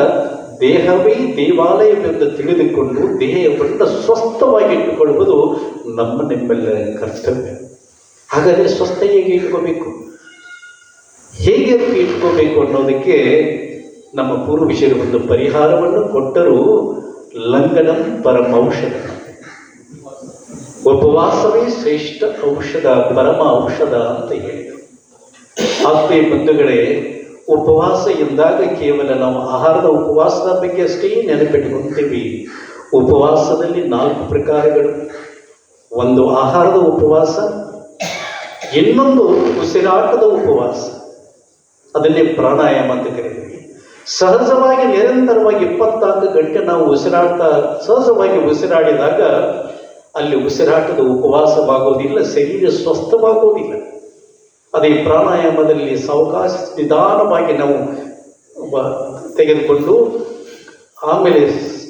ದೇಹವೇ ದೇವಾಲಯವೆಂದು ತಿಳಿದುಕೊಂಡು ದೇಹವನ್ನು ಸ್ವಸ್ಥವಾಗಿ ಇಟ್ಟುಕೊಳ್ಳುವುದು ನಿಮ್ಮೆಲ್ಲರ ಕರ್ತವ್ಯ. ಹಾಗಾದರೆ ಸ್ವಸ್ಥ ಹೇಗೆ ಇಟ್ಕೋಬೇಕು, ಹೇಗೆ ಇಟ್ಕೋಬೇಕು ಅನ್ನೋದಕ್ಕೆ ನಮ್ಮ ಪೂರ್ವಜರು ಒಂದು ಪರಿಹಾರವನ್ನು ಕೊಟ್ಟರು. ಲಂಘನಂ ಪರಮ ಔಷಧ, ಉಪವಾಸವೇ ಶ್ರೇಷ್ಠ ಔಷಧ, ಪರಮ ಔಷಧ ಅಂತ ಹೇಳಿದರು. ಆತ್ಮೀಯ ಬಂಧುಗಳೇ, ಉಪವಾಸ ಎಂದಾಗ ಕೇವಲ ನಾವು ಆಹಾರದ ಉಪವಾಸದ ಬಗ್ಗೆ ಅಷ್ಟೇ ನೆನಪಿಟ್ಟುಕೊಂತೀವಿ. ಉಪವಾಸದಲ್ಲಿ 4 ಪ್ರಕಾರಗಳು. ಒಂದು ಆಹಾರದ ಉಪವಾಸ, ಇನ್ನೊಂದು ಉಸಿರಾಟದ ಉಪವಾಸ, ಅದನ್ನೇ ಪ್ರಾಣಾಯಾಮ ಅಂತ ಕರೀತೀವಿ. ಸಹಜವಾಗಿ ನಿರಂತರವಾಗಿ 24 ಗಂಟೆ ನಾವು ಸಹಜವಾಗಿ ಉಸಿರಾಡಿದಾಗ ಅಲ್ಲಿ ಉಸಿರಾಟದ ಉಪವಾಸವಾಗೋದಿಲ್ಲ, ಶರೀರ ಸ್ವಸ್ಥವಾಗೋದಿಲ್ಲ. ಅದೇ ಪ್ರಾಣಾಯಾಮದಲ್ಲಿ ಸಾವಕಾಶ ನಿಧಾನವಾಗಿ ನಾವು ತೆಗೆದುಕೊಂಡು ಆಮೇಲೆ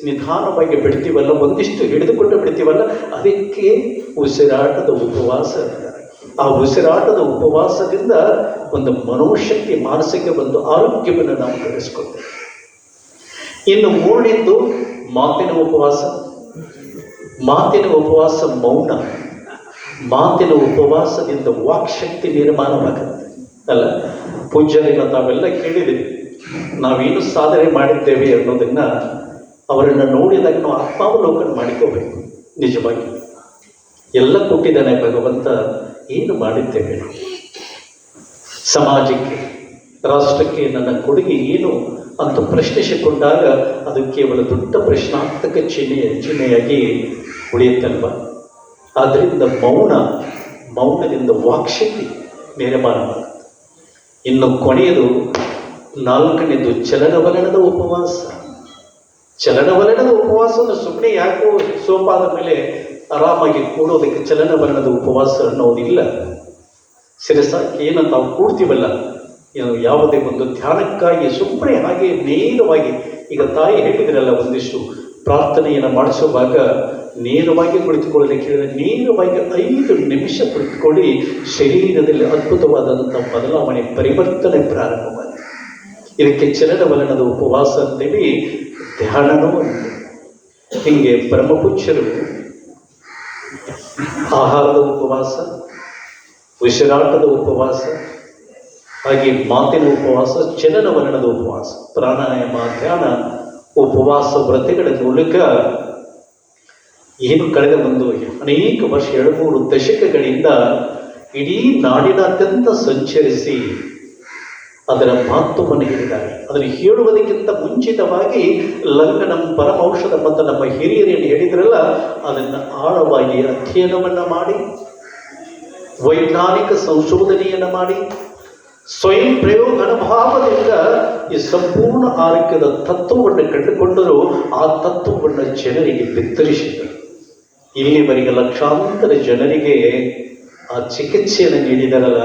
ನಿಧಾನವಾಗಿ ಬಿಡ್ತೀವಲ್ಲ, ಒಂದಿಷ್ಟು ಹಿಡಿದುಕೊಂಡು ಬಿಡ್ತೀವಲ್ಲ, ಅದಕ್ಕೆ ಉಸಿರಾಟದ ಉಪವಾಸ. ಆ ಉಸಿರಾಟದ ಉಪವಾಸದಿಂದ ಒಂದು ಮನೋಶಕ್ತಿ, ಮಾನಸಿಕ ಒಂದು ಆರೋಗ್ಯವನ್ನು ನಾವು ಗಳಿಸ್ಕೊಳ್ತೇವೆ. ಇನ್ನು ಮೂರನೇದ್ದು ಮಾತಿನ ಉಪವಾಸ. ಮಾತಿನ ಉಪವಾಸ ಮೌನ. ಮಾತಿನ ಉಪವಾಸದಿಂದ ವಾಕ್ಶಕ್ತಿ ನಿರ್ಮಾಣವಾಗುತ್ತೆ ಅಲ್ಲ. ಪೂಜ್ಯರಿಂದ ತಾವೆಲ್ಲ ಕೇಳಿದ್ದೀವಿ, ನಾವೇನು ಸಾಧನೆ ಮಾಡಿದ್ದೇವೆ ಅನ್ನೋದನ್ನ ಅವರನ್ನು ನೋಡಿದಾಗ ನಾವು ಆತ್ಮಾವಲೋಕನ ಮಾಡಿಕೋಬೇಕು. ನಿಜವಾಗಿ ಎಲ್ಲ ಕೊಟ್ಟಿದ್ದಾನೆ ಭಗವಂತ, ಏನು ಮಾಡಿದ್ದೇವೆ ನಾವು ಸಮಾಜಕ್ಕೆ, ರಾಷ್ಟ್ರಕ್ಕೆ ನನ್ನ ಕೊಡುಗೆ ಏನು ಅಂತ ಪ್ರಶ್ನಿಸಿಕೊಂಡಾಗ ಅದು ಕೇವಲ ದೊಡ್ಡ ಪ್ರಶ್ನಾರ್ಥಕ ಚಿಹ್ನೆಯಾಗಿ ಉಳಿಯುತ್ತಲ್ವ. ಆದ್ದರಿಂದ ಮೌನದಿಂದ ವಾಕ್ಶಕ್ತಿ ನಿರ್ಮಾಣವಾಗುತ್ತೆ. ಇನ್ನು ಕೊನೆಯದು 4ನೇದು ಚಲನವಲನದ ಉಪವಾಸ. ಚಲನವಲನದ ಉಪವಾಸವನ್ನು ಸುಮ್ಮನೆ ಯಾಕೋ ಸೋಪಾದ ಮೇಲೆ ಆರಾಮಾಗಿ ಕೂಡೋದಕ್ಕೆ ಚಲನವಲನದ ಉಪವಾಸ ಅನ್ನೋದಿಲ್ಲ. ಶಿರಸಾಕಿ ಏನು ನಾವು ಕೂಡ್ತೀವಲ್ಲ, ಯಾವುದೇ ಒಂದು ಧ್ಯಾನಕ್ಕಾಗಿ ಸುಮ್ಮನೆ ಹಾಗೆ ನೇರವಾಗಿ, ಈಗ ತಾಯಿ ಹೇಳಿದ್ರಲ್ಲ, ಒಂದಿಷ್ಟು ಪ್ರಾರ್ಥನೆಯನ್ನು ಮಾಡಿಸುವಾಗ ನೇರವಾಗಿ ಕುಳಿತುಕೊಳ್ಳಲಿಕ್ಕೆ ಹೇಳಿದರೆ ನೇರವಾಗಿ 5 ನಿಮಿಷ ಕುಳಿತುಕೊಳ್ಳಿ, ಶರೀರದಲ್ಲಿ ಅದ್ಭುತವಾದಂಥ ಬದಲಾವಣೆ, ಪರಿವರ್ತನೆ ಪ್ರಾರಂಭವಾಗಿದೆ. ಇದಕ್ಕೆ ಚಲನವಲನದ ಉಪವಾಸ ಅಂತೇಳಿ, ಧ್ಯಾನನೂ ಅಂತ. ಹೀಗೆ ಬ್ರಹ್ಮಪುಚ್ಛರು ಆಹಾರದ ಉಪವಾಸ, ಉಸಿರಾಟದ ಉಪವಾಸ, ಹಾಗೆ ಮಾತಿನ ಉಪವಾಸ, ಚಲನವಲನದ ಉಪವಾಸ, ಪ್ರಾಣಾಯಾಮ, ಧ್ಯಾನ, ಉಪವಾಸ ವ್ರತಗಳ ಮೂಲಕ ಏನು ಕಳೆದ ಒಂದು ಅನೇಕ ವರ್ಷ 2-3 ದಶಕಗಳಿಂದ ಇಡೀ ನಾಡಿನಾದ್ಯಂತ ಸಂಚರಿಸಿ ಅದರ ಮಹತ್ವವನ್ನು ಹೇಳಿದ್ದಾರೆ. ಅದನ್ನು ಹೇಳುವುದಕ್ಕಿಂತ ಮುಂಚಿತವಾಗಿ ಲಂಘನಂ ಪರಮೌಷಧ ಮತ್ತು ನಮ್ಮ ಹಿರಿಯರೇನು ಹೇಳಿದ್ರಲ್ಲ, ಅದನ್ನು ಆಳವಾಗಿ ಅಧ್ಯಯನವನ್ನು ಮಾಡಿ, ವೈಜ್ಞಾನಿಕ ಸಂಶೋಧನೆಯನ್ನು ಮಾಡಿ, ಸ್ವಯಂ ಪ್ರಯೋಗ ಅನುಭವದಿಂದ ಈ ಸಂಪೂರ್ಣ ಆರೋಗ್ಯದ ತತ್ವವನ್ನು ಕಂಡುಕೊಂಡರೂ ಆ ತತ್ವವನ್ನು ಜನರಿಗೆ ಬಿತ್ತರಿಸಿದರು. ಇಲ್ಲಿವರೆಗೆ ಲಕ್ಷಾಂತರ ಜನರಿಗೆ ಆ ಚಿಕಿತ್ಸೆಯನ್ನು ನೀಡಿದರಲ್ಲ.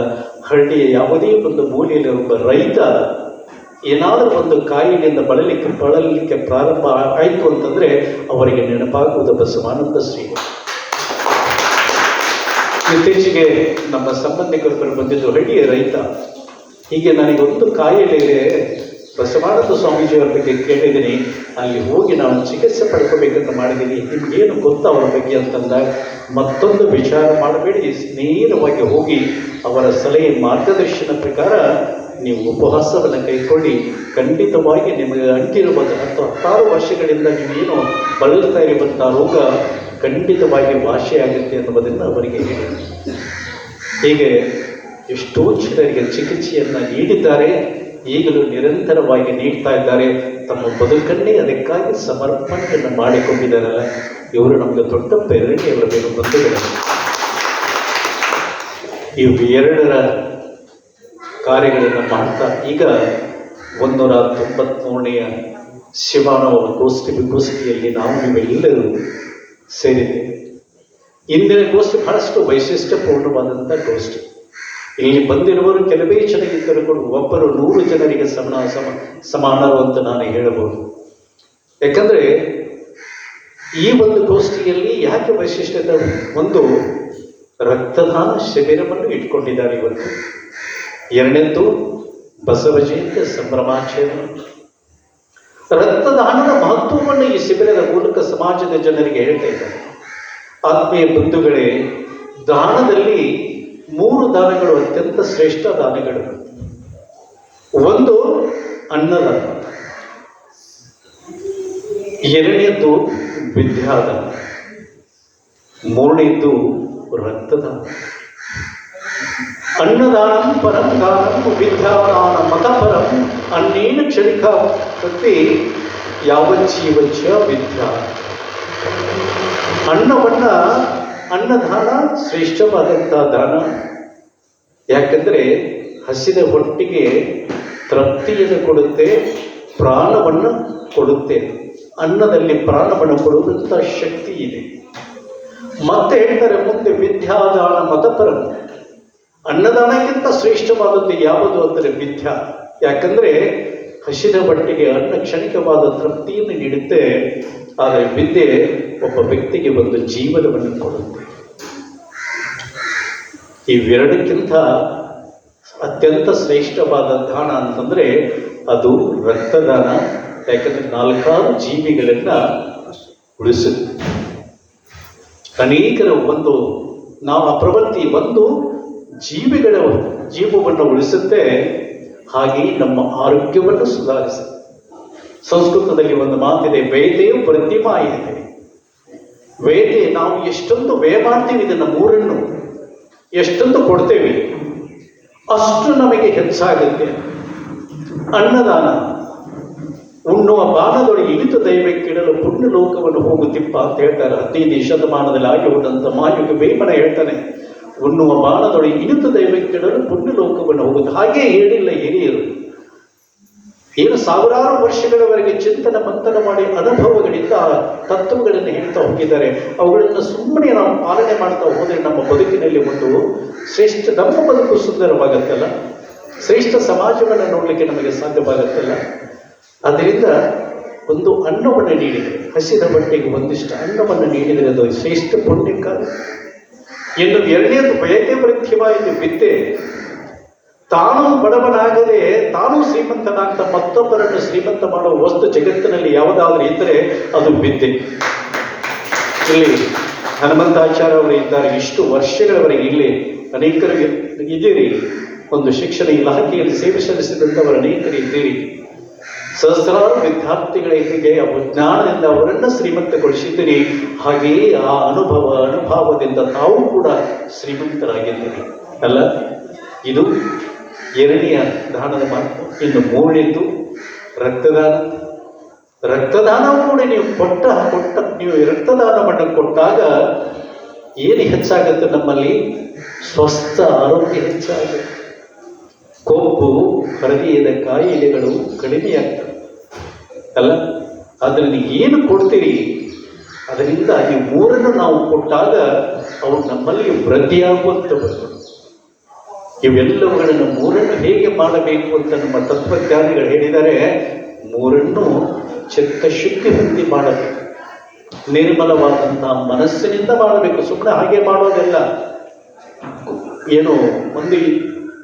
ಹಳ್ಳಿಯ ಯಾವುದೇ ಒಂದು ಮೂಲೆಯಲ್ಲಿ ಒಬ್ಬ ರೈತ ಏನಾದರೂ ಒಂದು ಕಾಯಿಲೆಯಿಂದ ಬಳಲಿಕ್ಕೆ ಪ್ರಾರಂಭ ಆಯಿತು ಅಂತಂದರೆ ಅವರಿಗೆ ನೆನಪಾಗುವುದು ಬಸವಾನಂದ ಶ್ರೀಗಳು. ಇತ್ತೀಚೆಗೆ ನಮ್ಮ ಸಂಬಂಧಿಕರೊಬ್ಬರು ಬಂದಿದ್ದು ಹಳ್ಳಿಯ ರೈತ. ಹೀಗೆ ನನಗೊಂದು ಕಾಯಿಲೆ ಇದೆ, ಬಸವಾನಂದ ಸ್ವಾಮೀಜಿಯವರ ಬಗ್ಗೆ ಕೇಳಿದ್ದೀನಿ, ಅಲ್ಲಿ ಹೋಗಿ ನಾನು ಚಿಕಿತ್ಸೆ ಪಡ್ಕೋಬೇಕಂತ ಮಾಡಿದ್ದೀನಿ, ನಿಮಗೇನು ಗೊತ್ತಾ ಅವರ ಬಗ್ಗೆ ಅಂತಂದಾಗ, ಮತ್ತೊಂದು ವಿಚಾರ ಮಾಡಬೇಡಿ, ನೇರವಾಗಿ ಹೋಗಿ ಅವರ ಸಲಹೆ ಮಾರ್ಗದರ್ಶನ ಪ್ರಕಾರ ನೀವು ಉಪವಾಸವನ್ನು ಕೈಕೊಳ್ಳಿ, ಖಂಡಿತವಾಗಿ ನಿಮಗೆ ಅಂಟಿರುವ 10-16 ವರ್ಷಗಳಿಂದ ನೀವೇನು ಬಳಲ್ತಾ ಇರುವಂಥ ರೋಗ ಖಂಡಿತವಾಗಿ ವಾಸಿಯಾಗುತ್ತೆ ಅನ್ನುವುದನ್ನು ಅವರಿಗೆ ಹೇಳಿ. ಹೀಗೆ ಎಷ್ಟೋ ಜನರಿಗೆ ಚಿಕಿತ್ಸೆಯನ್ನು ನೀಡಿದ್ದಾರೆ, ಈಗಲೂ ನಿರಂತರವಾಗಿ ನೀಡ್ತಾ ಇದ್ದಾರೆ. ತಮ್ಮ ಬದುಕನ್ನೇ ಅದಕ್ಕಾಗಿ ಸಮರ್ಪಣೆಯನ್ನು ಮಾಡಿಕೊಂಡಿದ್ದಾರಲ್ಲ, ಇವರು ನಮಗೆ ದೊಡ್ಡ ಪ್ರೇರಣೆಯಲ್ಲಬೇಕು ಬಂಧುಗಳು. ಇವು 2 ಕಾರ್ಯಗಳನ್ನು ಮಾಡ್ತಾ ಈಗ 193ನೇ ಶಿವಾನವ ಗೋಷ್ಠಿಯಲ್ಲಿ ನಾವು ನೀವೆಲ್ಲರೂ ಸೇರಿದ್ದೇವೆ. ಇಂದಿನ ಗೋಷ್ಠಿ ಬಹಳಷ್ಟು ವೈಶಿಷ್ಟ್ಯಪೂರ್ಣವಾದಂಥ ಗೋಷ್ಠಿ. ಇಲ್ಲಿ ಬಂದಿರುವವರು ಕೆಲವೇ ಜನ ಇದ್ದರೂ ಕೂಡ ಒಬ್ಬರು 100 ಜನರಿಗೆ ಸಮಾನರು ಅಂತ ನಾನು ಹೇಳಬಹುದು. ಯಾಕಂದರೆ ಈ ಒಂದು ಗೋಷ್ಠಿಯಲ್ಲಿ ಯಾಕೆ ವೈಶಿಷ್ಟ್ಯತೆ, ಒಂದು ರಕ್ತದಾನ ಶಿಬಿರವನ್ನು ಇಟ್ಕೊಂಡಿದ್ದಾರೆ ಇವತ್ತು. 2ನೇದ್ದು ಬಸವ ಜಯಂತಿ ಸಂಭ್ರಮಾಚರಣೆ. ರಕ್ತದಾನದ ಮಹತ್ವವನ್ನು ಈ ಶಿಬಿರದ ಮೂಲಕ ಸಮಾಜದ ಜನರಿಗೆ ಹೇಳ್ತಾ ಇದ್ದಾರೆ. ಆತ್ಮೀಯ ಬಂಧುಗಳೇ, ದಾನದಲ್ಲಿ 3 ದಾನಗಳು ಅತ್ಯಂತ ಶ್ರೇಷ್ಠ ದಾನಗಳು. ಒಂದು ಅನ್ನದಾನ, 2ನೇದ್ದು ವಿದ್ಯಾದಾನ, 3ನೇದ್ದು ರಕ್ತದಾನ. ಅನ್ನದಾನಂ ಪರಂ ದಾನಂ ವಿದ್ಯಾದಾನ ಮತಪರಂ ಅನ್ನೇನ ಕ್ಷಣಿಕ ಪ್ರತಿ ಯಾವಜ್ಜೀವಚ ವಿದ್ಯಾ. ಅನ್ನದಾನ ಶ್ರೇಷ್ಠವಾದಂಥ ದಾನ. ಯಾಕಂದರೆ ಹಸಿದ ಹೊಟ್ಟಿಗೆ ತೃಪ್ತಿಯನ್ನು ಕೊಡುತ್ತೆ, ಪ್ರಾಣವನ್ನು ಕೊಡುತ್ತೆ. ಅನ್ನದಲ್ಲಿ ಪ್ರಾಣವನ್ನು ಕೊಡುವಂಥ ಶಕ್ತಿ ಇದೆ. ಮತ್ತೆ ಹೇಳ್ತಾರೆ ಮುಂದೆ, ವಿದ್ಯಾದಾನ ಮತಪರಂ. ಅನ್ನದಾನಕ್ಕಿಂತ ಶ್ರೇಷ್ಠವಾದದ್ದು ಯಾವುದು ಅಂದರೆ ವಿದ್ಯಾ. ಯಾಕಂದರೆ ಹಸಿದ ಬಟ್ಟೆಗೆ ಅನ್ನ ಕ್ಷಣಿಕವಾದ ತೃಪ್ತಿಯನ್ನು ನೀಡುತ್ತೆ, ಆದರೆ ವಿದ್ಯೆ ಒಬ್ಬ ವ್ಯಕ್ತಿಗೆ ಒಂದು ಜೀವನವನ್ನು ಕೊಡುತ್ತೆ. ಇವೆರಡಕ್ಕಿಂತ ಅತ್ಯಂತ ಶ್ರೇಷ್ಠವಾದ ದಾನ ಅಂತಂದರೆ ಅದು ರಕ್ತದಾನ. ಯಾಕಂದರೆ 4 ಜೀವಿಗಳನ್ನು ಉಳಿಸುತ್ತೆ. ಅನೇಕರ ಒಂದು ನಾವು ಆ ಪ್ರವೃತ್ತಿ ಒಂದು ಜೀವಿಗಳ ಜೀವವನ್ನು ಉಳಿಸುತ್ತೆ, ಹಾಗೆಯೇ ನಮ್ಮ ಆರೋಗ್ಯವನ್ನು ಸುಧಾರಿಸುತ್ತೆ. ಸಂಸ್ಕೃತದಲ್ಲಿ ಒಂದು ಮಾತಿದೆ, ವೇದೇ ಪ್ರತಿಮಾ ಇದೆ. ವೇದೆ ನಾವು ಎಷ್ಟೊಂದು ವ್ಯಯ ಮಾಡ್ತೀವಿ, ಇದನ್ನು 3 ಎಷ್ಟೊಂದು ಕೊಡ್ತೇವೆ ಅಷ್ಟು ನಮಗೆ ಹೆಚ್ಚಾಗುತ್ತೆ. ಅನ್ನದಾನ, ಉಣ್ಣುವ ಬಾಣದೊಳಗೆ ಇಳಿತು ದೈವಕ್ಕಿಡಲು ಪುಣ್ಯ ಲೋಕವನ್ನು ಹೋಗುತ್ತಿಪ್ಪ ಅಂತ ಹೇಳ್ತಾರೆ. 15ನೇ ಶತಮಾನದಲ್ಲಿ ಆಗಿ ಹೋದಂಥ ಮಾಯುಗ ವೇಮನ ಹೇಳ್ತಾನೆ, ಉಣ್ಣುವ ಬಾಣದೊಳಗೆ ಇಳಿತು ದೈವಕ್ಕಿಡಲು ಪುಣ್ಯ ಲೋಕವನ್ನು ಹೋಗುತ್ತೆ. ಹಾಗೇ ಹೇಳಿಲ್ಲ ಹಿರಿಯರು. ಏನು ಸಾವಿರಾರು ವರ್ಷಗಳವರೆಗೆ ಚಿಂತನ ಮಂಥನ ಮಾಡಿ ಅನುಭವಗಳಿಂದ ತತ್ವಗಳನ್ನು ಹೇಳ್ತಾ ಹೋಗಿದ್ದಾರೆ. ಅವುಗಳನ್ನು ಸುಮ್ಮನೆ ನಾವು ಪಾಲನೆ ಮಾಡ್ತಾ ಹೋದರೆ ನಮ್ಮ ಬದುಕಿನಲ್ಲಿ ಒಂದು ಶ್ರೇಷ್ಠ, ನಮ್ಮ ಬದುಕು ಸುಂದರವಾಗತ್ತಲ್ಲ, ಶ್ರೇಷ್ಠ ಸಮಾಜವನ್ನು ನೋಡಲಿಕ್ಕೆ ನಮಗೆ ಸಾಧ್ಯವಾಗತ್ತಲ್ಲ. ಅದರಿಂದ ಒಂದು ಅನ್ನವನ್ನು ನೀಡಿದರೆ, ಹಸಿದ ಬಟ್ಟೆಗೆ ಒಂದಿಷ್ಟು ಅನ್ನವನ್ನು ನೀಡಿದರೆ ಅದು ಶ್ರೇಷ್ಠ ಪುಣ್ಯಕಾಲ. ಇನ್ನು 2ನೇದು ವಯತೆ ಪ್ರತ್ಯವಾಯಿತು ವಿದ್ಯೆ. ತಾನು ಬಡವನಾಗದೆ ತಾನು ಶ್ರೀಮಂತನಾಗ್ತಾ ಮತ್ತೊಬ್ಬರನ್ನು ಶ್ರೀಮಂತ ಮಾಡುವ ವಸ್ತು ಜಗತ್ತಿನಲ್ಲಿ ಯಾವುದಾದ್ರೂ ಇದ್ದರೆ ಅದು ವಿದ್ಯೆ. ಇಲ್ಲಿ ಹನುಮಂತಾಚಾರ್ಯ ಅವರು ಇದ್ದಾರೆ. ಇಷ್ಟು ವರ್ಷಗಳವರೆಗೆ ಇಲ್ಲಿ ಅನೇಕರು ಇದ್ದೀರಿ. ಒಂದು ಶಿಕ್ಷಣ ಇಲಾಖೆಯಲ್ಲಿ ಸೇವೆ ಸಲ್ಲಿಸಿದಂಥವರು ಅನೇಕರು ಇದ್ದೀರಿ. ಸಹಸ್ರಾರು ವಿದ್ಯಾರ್ಥಿಗಳಿಗೆ ಜ್ಞಾನದಿಂದ ಅವರನ್ನು ಶ್ರೀಮಂತಗೊಳಿಸಿದ್ದೀರಿ. ಹಾಗೆಯೇ ಆ ಅನುಭವದಿಂದ ತಾವು ಕೂಡ ಶ್ರೀಮಂತರಾಗಿದ್ದೀರಿ ಅಲ್ಲ. ಇದು 2ನೆಯ ದಾನದ ಮಾತು. ಇನ್ನು 3ನೇದು ರಕ್ತದಾನ. ರಕ್ತದಾನವೂ ಕೂಡ ನೀವು ನೀವು ರಕ್ತದಾನವನ್ನು ಕೊಟ್ಟಾಗ ಏನು ಹೆಚ್ಚಾಗುತ್ತೆ, ನಮ್ಮಲ್ಲಿ ಸ್ವಸ್ಥ ಆರೋಗ್ಯ ಹೆಚ್ಚಾಗುತ್ತೆ. ಕೊಬ್ಬು, ಹೃದಯದ ಕಾಯಿಲೆಗಳು ಕಡಿಮೆಯಾಗ್ತವೆ ಅಲ್ಲ. ಅದರಲ್ಲಿ ಏನು ಕೊಡ್ತೀರಿ ಅದರಿಂದ ಈ 3ನ್ನು ನಾವು ಕೊಟ್ಟಾಗ ಅವು ನಮ್ಮಲ್ಲಿ ವೃದ್ಧಿಯಾಗುವಂಥವು. ಇವೆಲ್ಲವುಗಳನ್ನು 3ನ್ನು ಹೇಗೆ ಮಾಡಬೇಕು ಅಂತ ನಮ್ಮ ತತ್ವಜ್ಞಾನಿಗಳು ಹೇಳಿದ್ದಾರೆ. 3ನ್ನು ಚಿತ್ತಶುದ್ಧಿ ಹೊಂದಿ ಮಾಡಬೇಕು, ನಿರ್ಮಲವಾದಂತಹ ಮನಸ್ಸಿನಿಂದ ಮಾಡಬೇಕು. ಸುಮ್ಮನೆ ಹಾಗೆ ಮಾಡೋದೆಲ್ಲ, ಏನು ಒಂದು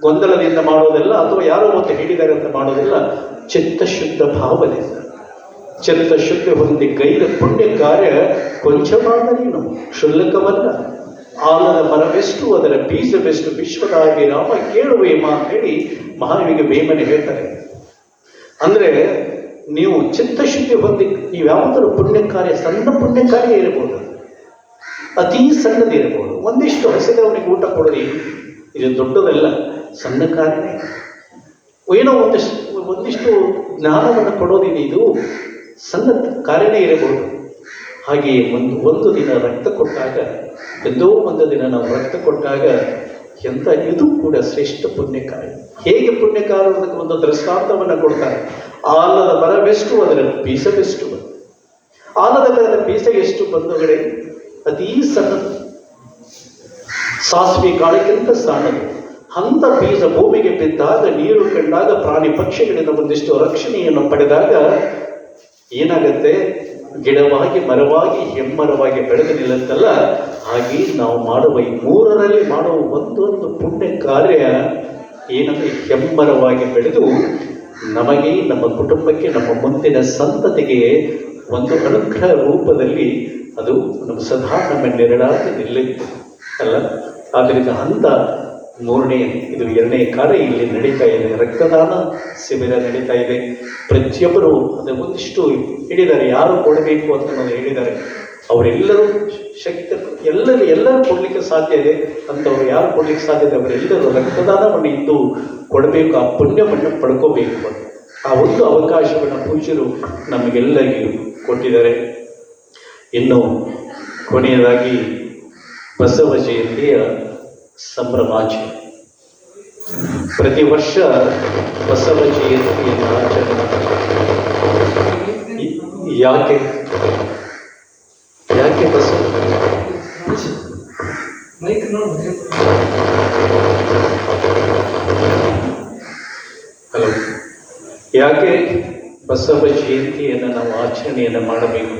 ಗೊಂದಲದಿಂದ ಮಾಡೋದೆಲ್ಲ, ಅಥವಾ ಯಾರೋ ಒಂದು ಹೇಳಿದ್ದಾರೆ ಅಂತ ಮಾಡೋದೆಲ್ಲ. ಚಿತ್ತಶುದ್ಧ ಭಾವದಿಂದ, ಚಿತ್ತಶುದ್ಧಿ ಹೊಂದಿ ಗೈದ ಪುಣ್ಯ ಕಾರ್ಯ ಕೊಂಚವಾದ ನೀನು ಕ್ಷುಲ್ಲಕವಲ್ಲ. ಆಲದ ಮರವೆಷ್ಟು ಅದರ ಬೀಜವೆಷ್ಟು ವಿಶ್ವದಾಗಿ ರಾಮ ಕೇಳುವೇಮ ಅಂತ ಹೇಳಿ ಮಹಾವಿಗ ವೇಮನ ಹೇಳ್ತಾರೆ. ಅಂದರೆ ನೀವು ಚಿತ್ತಶುದ್ಧಿ ಹೊಂದಿ ನೀವು ಯಾವುದಾದ್ರು ಪುಣ್ಯ ಕಾರ್ಯ, ಸಣ್ಣ ಪುಣ್ಯ ಕಾರ್ಯ ಇರಬಹುದು, ಅತೀ ಸಣ್ಣದಿರಬಹುದು. ಒಂದಿಷ್ಟು ಹಸಿದವನಿಗೆ ಊಟ ಕೊಡೋದು ಇದು ದೊಡ್ಡದಲ್ಲ, ಸಣ್ಣ ಕಾರ್ಯನೇ. ಏನೋ ಒಂದಿಷ್ಟು ಜ್ಞಾನವನ್ನು ಕೊಡೋದಿದೆ, ಇದು ಸಣ್ಣ ಕಾರ್ಯನೇ ಇರಬಹುದು. ಹಾಗೆಯೇ ಒಂದು ದಿನ ರಕ್ತ ಕೊಟ್ಟಾಗ, ಎಂದೋ ಒಂದು ದಿನ ನಾವು ರಕ್ತ ಕೊಟ್ಟಾಗ ಎಂಥ ಇದು ಕೂಡ ಶ್ರೇಷ್ಠ ಪುಣ್ಯ ಕಾರ್ಯ. ಹೇಗೆ ಪುಣ್ಯ ಕಾರ್ಯಕ್ಕೆ ಒಂದು ದೃಷ್ಟಾಂತವನ್ನು ಕೊಡ್ತಾರೆ. ಆಲದ ಮರವೆಷ್ಟು ಅದರ ಬೀಜವೆಷ್ಟು. ಆಲದ ಮರದ ಬೀಜ ಎಷ್ಟು ಬಂಧುಗಳೇ? ಅತೀ ಸಣ್ಣದು, ಸಾಸಿವೆ ಕಾಳಕ್ಕಿಂತ ಸಣ್ಣದು. ಅಂಥ ಬೀಜ ಭೂಮಿಗೆ ಬಿದ್ದಾಗ, ನೀರು ಕಂಡಾಗ, ಪ್ರಾಣಿ ಪಕ್ಷಿಗಳಿಂದ ಒಂದಿಷ್ಟು ರಕ್ಷಣೆಯನ್ನು ಪಡೆದಾಗ ಏನಾಗುತ್ತೆ? ಗಿಡವಾಗಿ, ಮರವಾಗಿ, ಹೆಮ್ಮರವಾಗಿ ಬೆಳೆದು ನಿಲ್ಲುತ್ತಲ್ಲ. ಹಾಗೆ ನಾವು ಮಾಡುವ ಈ 3ರಲ್ಲಿ ಮಾಡುವ ಒಂದೊಂದು ಪುಣ್ಯ ಕಾರ್ಯ ಏನಂದರೆ ಹೆಮ್ಮರವಾಗಿ ಬೆಳೆದು ನಮಗೆ, ನಮ್ಮ ಕುಟುಂಬಕ್ಕೆ, ನಮ್ಮ ಮುಂದಿನ ಸಂತತಿಗೆ ಒಂದು ಅನುಗ್ರಹ ರೂಪದಲ್ಲಿ ಅದು ನಮ್ಮ ಸದಾ ನಮ್ಮ ನೆರಳಾಗಿ ನಿಲ್ಲುತ್ತೆ ಅಲ್ಲ. ಆದ್ದರಿಂದ ಅಂಥ 3ನೇ, ಇದು 2ನೇ ಕಾರ್ಯ ಇಲ್ಲಿ ನಡೀತಾ ಇದೆ. ರಕ್ತದಾನ ಶಿಬಿರ ನಡೀತಾ ಇದೆ. ಪ್ರತಿಯೊಬ್ಬರು ಅದರ ಒಂದಿಷ್ಟು ಹೇಳಿದ್ದಾರೆ, ಯಾರು ಕೊಡಬೇಕು ಅಂತ ನಾವು ಹೇಳಿದ್ದಾರೆ. ಅವರೆಲ್ಲರೂ ಶಕ್ತಿ ಎಲ್ಲರೂ ಕೊಡಲಿಕ್ಕೆ ಸಾಧ್ಯ ಇದೆ. ಅಂಥವ್ರು ಯಾರು ಕೊಡಲಿಕ್ಕೆ ಸಾಧ್ಯ ಇದೆ ಅವರೆಲ್ಲರೂ ರಕ್ತದಾನವನ್ನು ಇದ್ದು ಕೊಡಬೇಕು, ಆ ಪುಣ್ಯವನ್ನು ಪಡ್ಕೋಬೇಕು ಅಂತ ಆ ಒಂದು ಅವಕಾಶವನ್ನು ಪೂಜ್ಯರು ನಮಗೆಲ್ಲರಿಗೂ ಕೊಟ್ಟಿದ್ದಾರೆ. ಇನ್ನು ಕೊನೆಯದಾಗಿ ಬಸವ ಜಯಂತಿಯ ಸಂಭ್ರಮಾಚರಣೆ. ಪ್ರತಿ ವರ್ಷ ಬಸವ ಜಯಂತಿಯನ್ನು ಆಚರಣೆ ಯಾಕೆ ಯಾಕೆ ಬಸವ ಹಲೋ ಯಾಕೆ ಬಸವ ಜಯಂತಿಯನ್ನು ನಾವು ಆಚರಣೆಯನ್ನು ಮಾಡಬೇಕು?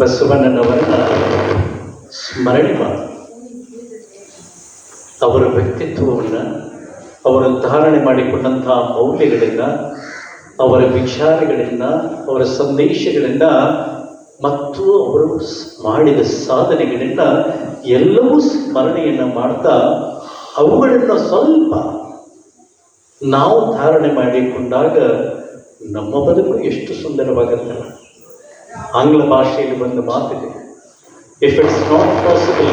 ಬಸವಣ್ಣನವರನ್ನ ಸ್ಮರಣೆ ಮಾಡಿ ಅವರ ವ್ಯಕ್ತಿತ್ವವನ್ನು, ಅವರು ಧಾರಣೆ ಮಾಡಿಕೊಂಡಂತಹ ಮೌಲ್ಯಗಳಿಂದ, ಅವರ ವಿಚಾರಗಳಿಂದ, ಅವರ ಸಂದೇಶಗಳಿಂದ ಮತ್ತು ಅವರು ಮಾಡಿದ ಸಾಧನೆಗಳಿಂದ ಎಲ್ಲವೂ ಸ್ಮರಣೆಯನ್ನು ಮಾಡ್ತಾ ಅವುಗಳನ್ನು ಸ್ವಲ್ಪ ನಾವು ಧಾರಣೆ ಮಾಡಿಕೊಂಡಾಗ ನಮ್ಮ ಬದುಕು ಎಷ್ಟು ಸುಂದರವಾಗುತ್ತಲ್ಲ. ಆಂಗ್ಲ ಭಾಷೆಯಲ್ಲಿ ಒಂದು ಮಾತಿದೆ, if it's not possible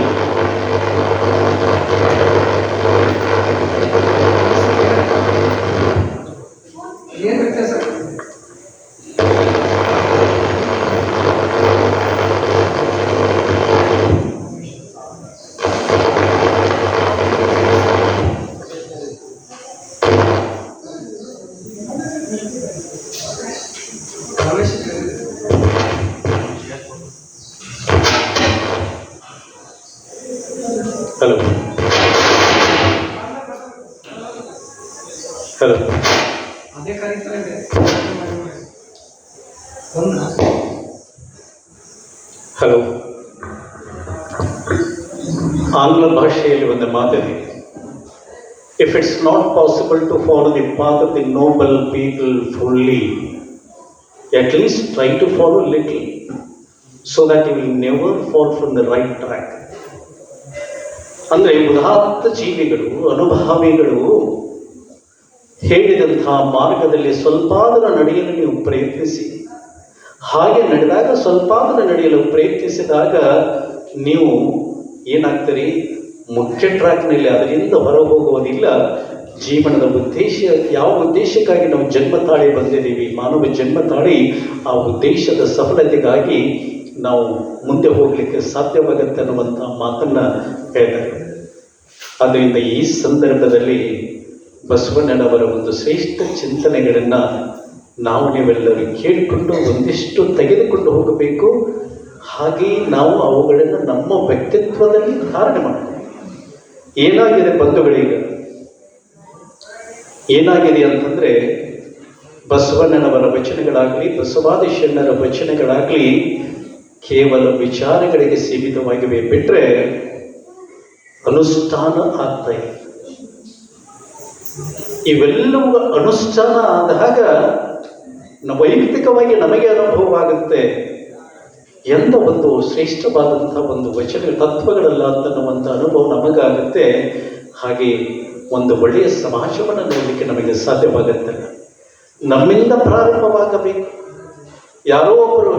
hello hello hello ಆಂಗ್ಲ ಭಾಷೆಯಲ್ಲಿ ಒಂದು ಮಾತಿದೆ, if it's not possible to follow the path of the noble people fully, at least try to follow little so that you will never fall from the right track. ಅಂದರೆ ಉದಾತ್ತ ಜೀವಿಗಳು, ಅನುಭಾವಿಗಳು ಹೇಳಿದಂತಹ ಮಾರ್ಗದಲ್ಲಿ ಸ್ವಲ್ಪಾದರೂ ನಡೆಯಲು ನೀವು ಪ್ರಯತ್ನಿಸಿ. ಹಾಗೆ ನಡೆದಾಗ ಸ್ವಲ್ಪಾದರೂ ನಡೆಯಲು ಪ್ರಯತ್ನಿಸಿದಾಗ ನೀವು ಏನಾಗ್ತೀರಿ, ಮುಖ್ಯ ಟ್ರ್ಯಾಕ್ನಲ್ಲಿ ಅದರಿಂದ ಹೊರ ಹೋಗುವುದಿಲ್ಲ. ಜೀವನದ ಉದ್ದೇಶ, ಯಾವ ಉದ್ದೇಶಕ್ಕಾಗಿ ನಾವು ಜನ್ಮ ತಾಳಿ ಬಂದಿದ್ದೀವಿ, ಮಾನವ ಜನ್ಮ ತಾಳಿ ಆ ಉದ್ದೇಶದ ಸಫಲತೆಗಾಗಿ ನಾವು ಮುಂದೆ ಹೋಗಲಿಕ್ಕೆ ಸಾಧ್ಯವಾಗುತ್ತೆ ಅನ್ನುವಂಥ ಮಾತನ್ನು ಹೇಳ್ತಾರೆ. ಆದ್ದರಿಂದ ಈ ಸಂದರ್ಭದಲ್ಲಿ ಬಸವಣ್ಣನವರ ಒಂದು ಶ್ರೇಷ್ಠ ಚಿಂತನೆಗಳನ್ನು ನಾವು ನೀವೆಲ್ಲರೂ ಕೇಳಿಕೊಂಡು ಒಂದಿಷ್ಟು ತೆಗೆದುಕೊಂಡು ಹೋಗಬೇಕು. ಹಾಗೆ ನಾವು ಅವುಗಳನ್ನು ನಮ್ಮ ವ್ಯಕ್ತಿತ್ವದಲ್ಲಿ ಧಾರಣೆ ಮಾಡಬೇಕು. ಏನಾಗಿದೆ ಬಂಧುಗಳೀಗ, ಏನಾಗಿದೆ ಅಂತಂದರೆ, ಬಸವಣ್ಣನವರ ವಚನಗಳಾಗಲಿ, ಬಸವಾದಿ ಶರಣರ ವಚನಗಳಾಗಲಿ ಕೇವಲ ವಿಚಾರಗಳಿಗೆ ಸೀಮಿತವಾಗಿವೆ ಬಿಟ್ಟರೆ ಅನುಷ್ಠಾನ ಆಗ್ತಾ ಇದೆ. ಇವೆಲ್ಲವೂ ಅನುಷ್ಠಾನ ಆದಾಗ ವೈಯಕ್ತಿಕವಾಗಿ ನಮಗೆ ಅನುಭವವಾಗುತ್ತೆ. ಎಂಥ ಒಂದು ಶ್ರೇಷ್ಠವಾದಂಥ ಒಂದು ವಚನ ತತ್ವಗಳಲ್ಲ ಅಂತನ್ನುವಂಥ ಅನುಭವ ನಮಗಾಗುತ್ತೆ. ಹಾಗೆ ಒಂದು ಒಳ್ಳೆಯ ಸಮಾಜವನ್ನು ನೋಡಲಿಕ್ಕೆ ನಮಗೆ ಸಾಧ್ಯವಾಗುತ್ತೆ. ನಮ್ಮಿಂದ ಪ್ರಾರಂಭವಾಗಬೇಕು. ಯಾರೋ ಒಬ್ಬರು